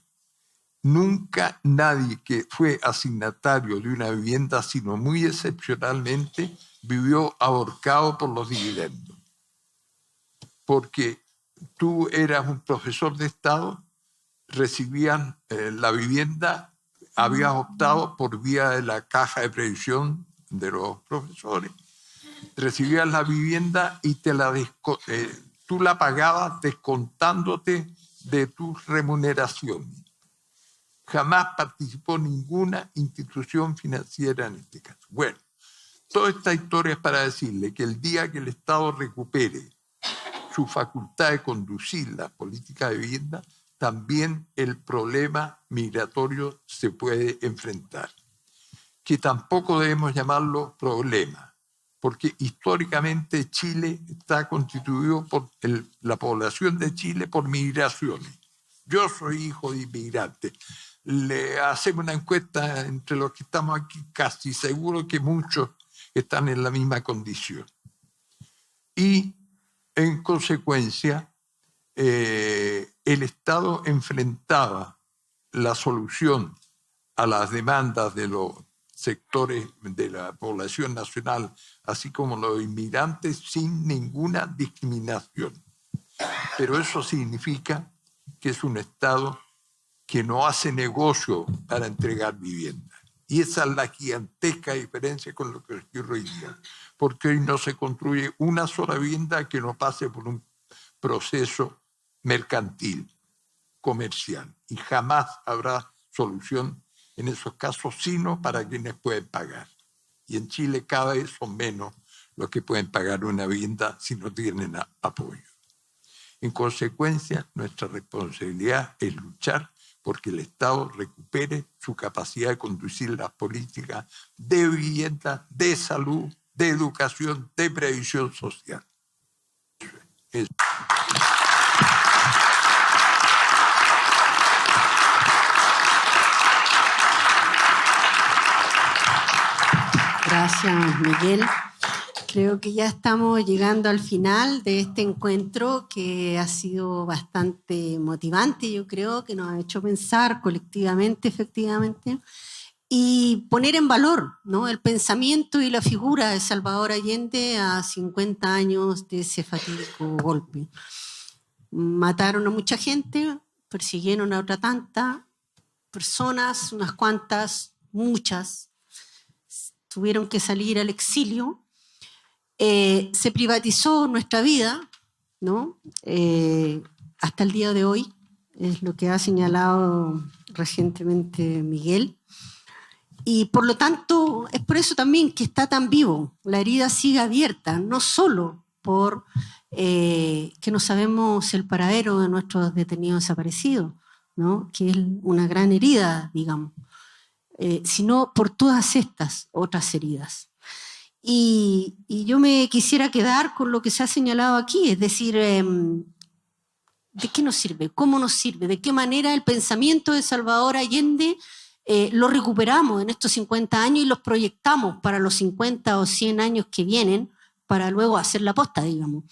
nunca nadie que fue asignatario de una vivienda, sino muy excepcionalmente, vivió ahorcado por los dividendos. Porque tú eras un profesor de Estado, recibían la vivienda, habías optado por vía de la caja de previsión de los profesores, recibías la vivienda y tú la pagabas descontándote de tus remuneraciones. Jamás participó ninguna institución financiera en este caso. Bueno, toda esta historia es para decirle que el día que el Estado recupere su facultad de conducir la política de vivienda, también el problema migratorio se puede enfrentar. Que tampoco debemos llamarlo problema, porque históricamente Chile está constituido por la población de Chile por migraciones. Yo soy hijo de inmigrantes. Le hacemos una encuesta entre los que estamos aquí, casi seguro que muchos están en la misma condición. Y en consecuencia, el Estado enfrentaba la solución a las demandas de los sectores de la población nacional, así como los inmigrantes, sin ninguna discriminación. Pero eso significa que es un Estado que no hace negocio para entregar vivienda. Y esa es la gigantesca diferencia con lo que ocurre hoy día, porque hoy no se construye una sola vivienda que no pase por un proceso mercantil, comercial, y jamás habrá solución en esos casos, sino para quienes pueden pagar. Y en Chile cada vez son menos los que pueden pagar una vivienda si no tienen apoyo. En consecuencia, nuestra responsabilidad es luchar porque el Estado recupere su capacidad de conducir las políticas de vivienda, de salud, de educación, de previsión social. Gracias, Miguel. Creo que ya estamos llegando al final de este encuentro que ha sido bastante motivante, yo creo, que nos ha hecho pensar colectivamente, efectivamente, y poner en valor, ¿no?, el pensamiento y la figura de Salvador Allende a 50 años de ese fatídico golpe. Mataron a mucha gente, persiguieron a otra tanta personas, unas cuantas, muchas, tuvieron que salir al exilio. Se privatizó nuestra vida, ¿no? Hasta el día de hoy, es lo que ha señalado recientemente Miguel. Y por lo tanto, es por eso también que está tan vivo. La herida sigue abierta, no solo por que no sabemos el paradero de nuestros detenidos desaparecidos, ¿no?, que es una gran herida, digamos, sino por todas estas otras heridas. Y yo me quisiera quedar con lo que se ha señalado aquí, es decir, ¿de qué nos sirve? ¿Cómo nos sirve? ¿De qué manera el pensamiento de Salvador Allende lo recuperamos en estos 50 años y los proyectamos para los 50 o 100 años que vienen para luego hacer la posta, digamos?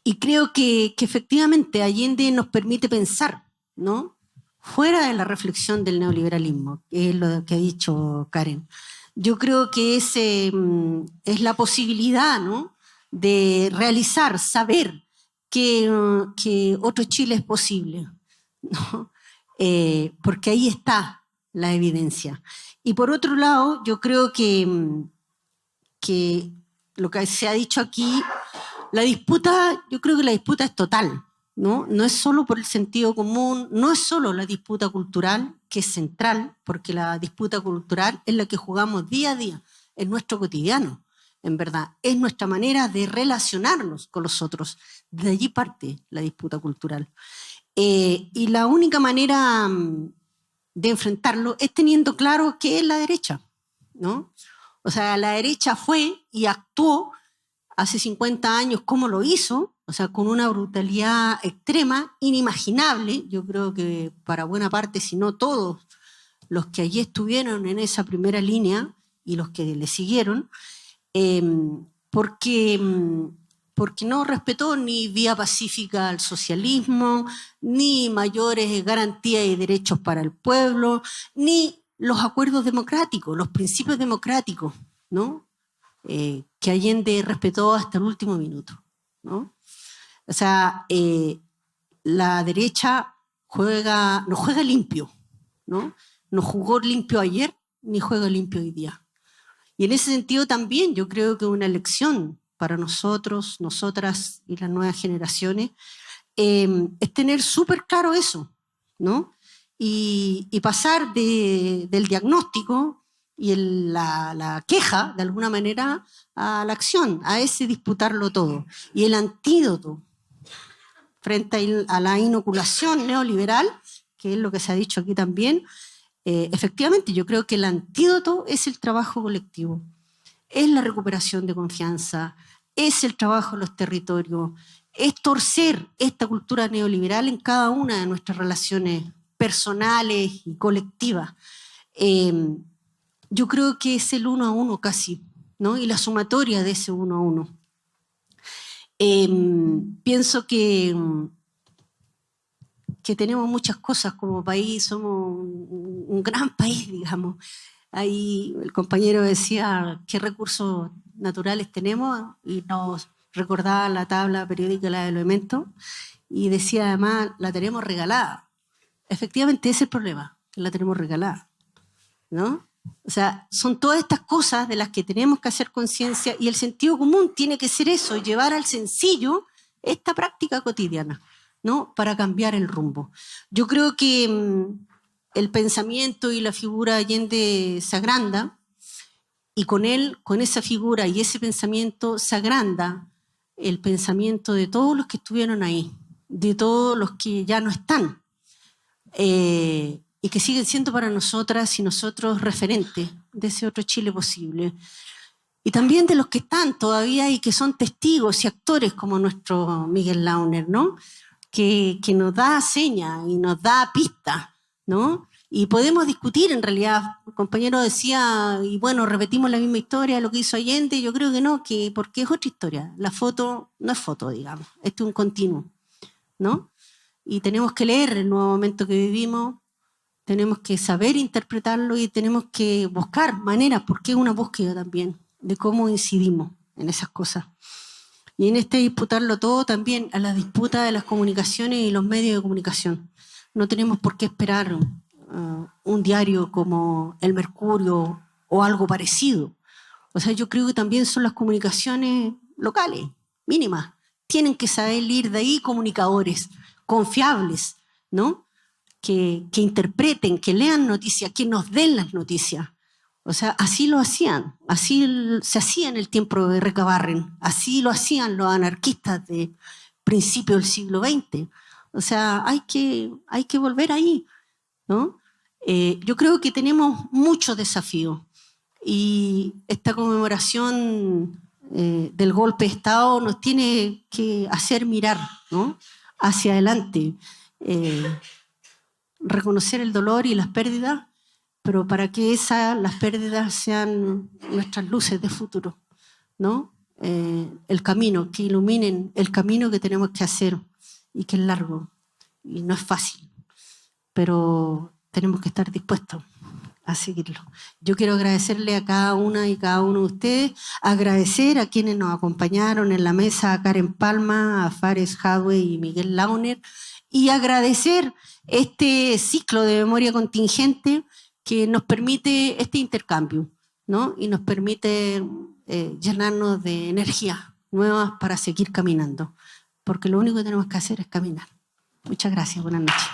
Y creo que efectivamente Allende nos permite pensar, ¿no?, fuera de la reflexión del neoliberalismo, que es lo que ha dicho Karen. Yo creo que es la posibilidad, ¿no?, de realizar, saber que otro Chile es posible, ¿no? Porque ahí está la evidencia. Y por otro lado, yo creo que lo que se ha dicho aquí, yo creo que la disputa es total, ¿no? No es solo por el sentido común, no es solo la disputa cultural, que es central, porque la disputa cultural es la que jugamos día a día, es nuestro cotidiano, en verdad, es nuestra manera de relacionarnos con los otros. De allí parte la disputa cultural. Y la única manera de enfrentarlo es teniendo claro qué es la derecha, ¿no? O sea, la derecha fue y actuó hace 50 años como lo hizo, o sea, con una brutalidad extrema, inimaginable. Yo creo que para buena parte, si no todos, los que allí estuvieron en esa primera línea y los que le siguieron, porque no respetó ni vía pacífica al socialismo, ni mayores garantías y derechos para el pueblo, ni los acuerdos democráticos, los principios democráticos, ¿no?, que Allende respetó hasta el último minuto, ¿no? O sea, la derecha no juega limpio, ¿no? No jugó limpio ayer, ni juega limpio hoy día. Y en ese sentido también yo creo que una lección para nosotros, nosotras y las nuevas generaciones es tener súper claro eso, ¿no? Y pasar del diagnóstico y la queja, de alguna manera, a la acción, a ese disputarlo todo. Y el antídoto frente a la inoculación neoliberal, que es lo que se ha dicho aquí también, efectivamente yo creo que el antídoto es el trabajo colectivo, es la recuperación de confianza, es el trabajo en los territorios, es torcer esta cultura neoliberal en cada una de nuestras relaciones personales y colectivas. Yo creo que es el 1 a 1 casi, ¿no?, y la sumatoria de ese 1 a 1. Pienso que tenemos muchas cosas como país, somos un gran país, digamos. Ahí el compañero decía qué recursos naturales tenemos y nos recordaba la tabla periódica de los elementos y decía además la tenemos regalada. Efectivamente ese es el problema, que la tenemos regalada, ¿no? O sea, son todas estas cosas de las que tenemos que hacer conciencia y el sentido común tiene que ser eso, llevar al sencillo esta práctica cotidiana, ¿no?, para cambiar el rumbo. Yo creo que el pensamiento y la figura de Allende se agranda y con él, con esa figura y ese pensamiento se agranda el pensamiento de todos los que estuvieron ahí, de todos los que ya no están. Y que siguen siendo para nosotras y nosotros referentes de ese otro Chile posible. y también de los que están todavía y que son testigos y actores como nuestro Miguel Launer, ¿no? Que nos da señas y nos da pistas, ¿no? Y podemos discutir, en realidad, el compañero decía, y bueno, repetimos la misma historia de lo que hizo Allende, yo creo que no, porque es otra historia. La foto no es foto, digamos, este es un continuo, ¿no? Y tenemos que leer el nuevo momento que vivimos, tenemos que saber interpretarlo y tenemos que buscar maneras, porque es una búsqueda también, de cómo incidimos en esas cosas. Y en este disputarlo todo también a la disputa de las comunicaciones y los medios de comunicación. No tenemos por qué esperar un diario como El Mercurio o algo parecido. O sea, yo creo que también son las comunicaciones locales, mínimas. Tienen que saber ir de ahí comunicadores confiables, ¿no? Que interpreten, que lean noticias, que nos den las noticias. O sea, así lo hacían, así se hacía en el tiempo de Recabarren, así lo hacían los anarquistas de principio del siglo XX. O sea, hay que volver ahí, ¿no? Yo creo que tenemos muchos desafíos y esta conmemoración del golpe de Estado nos tiene que hacer mirar, ¿no? Hacia adelante, reconocer el dolor y las pérdidas, pero para que las pérdidas sean nuestras luces de futuro, ¿no? El camino, que iluminen el camino que tenemos que hacer y que es largo y no es fácil, pero tenemos que estar dispuestos a seguirlo. Yo quiero agradecerle a cada una y cada uno de ustedes, agradecer a quienes nos acompañaron en la mesa, a Karen Palma, a Fares Hadwe y Miguel Launer, y agradecer este ciclo de memoria contingente que nos permite este intercambio, ¿no? Y nos permite llenarnos de energías nuevas para seguir caminando, porque lo único que tenemos que hacer es caminar. Muchas gracias, buenas noches.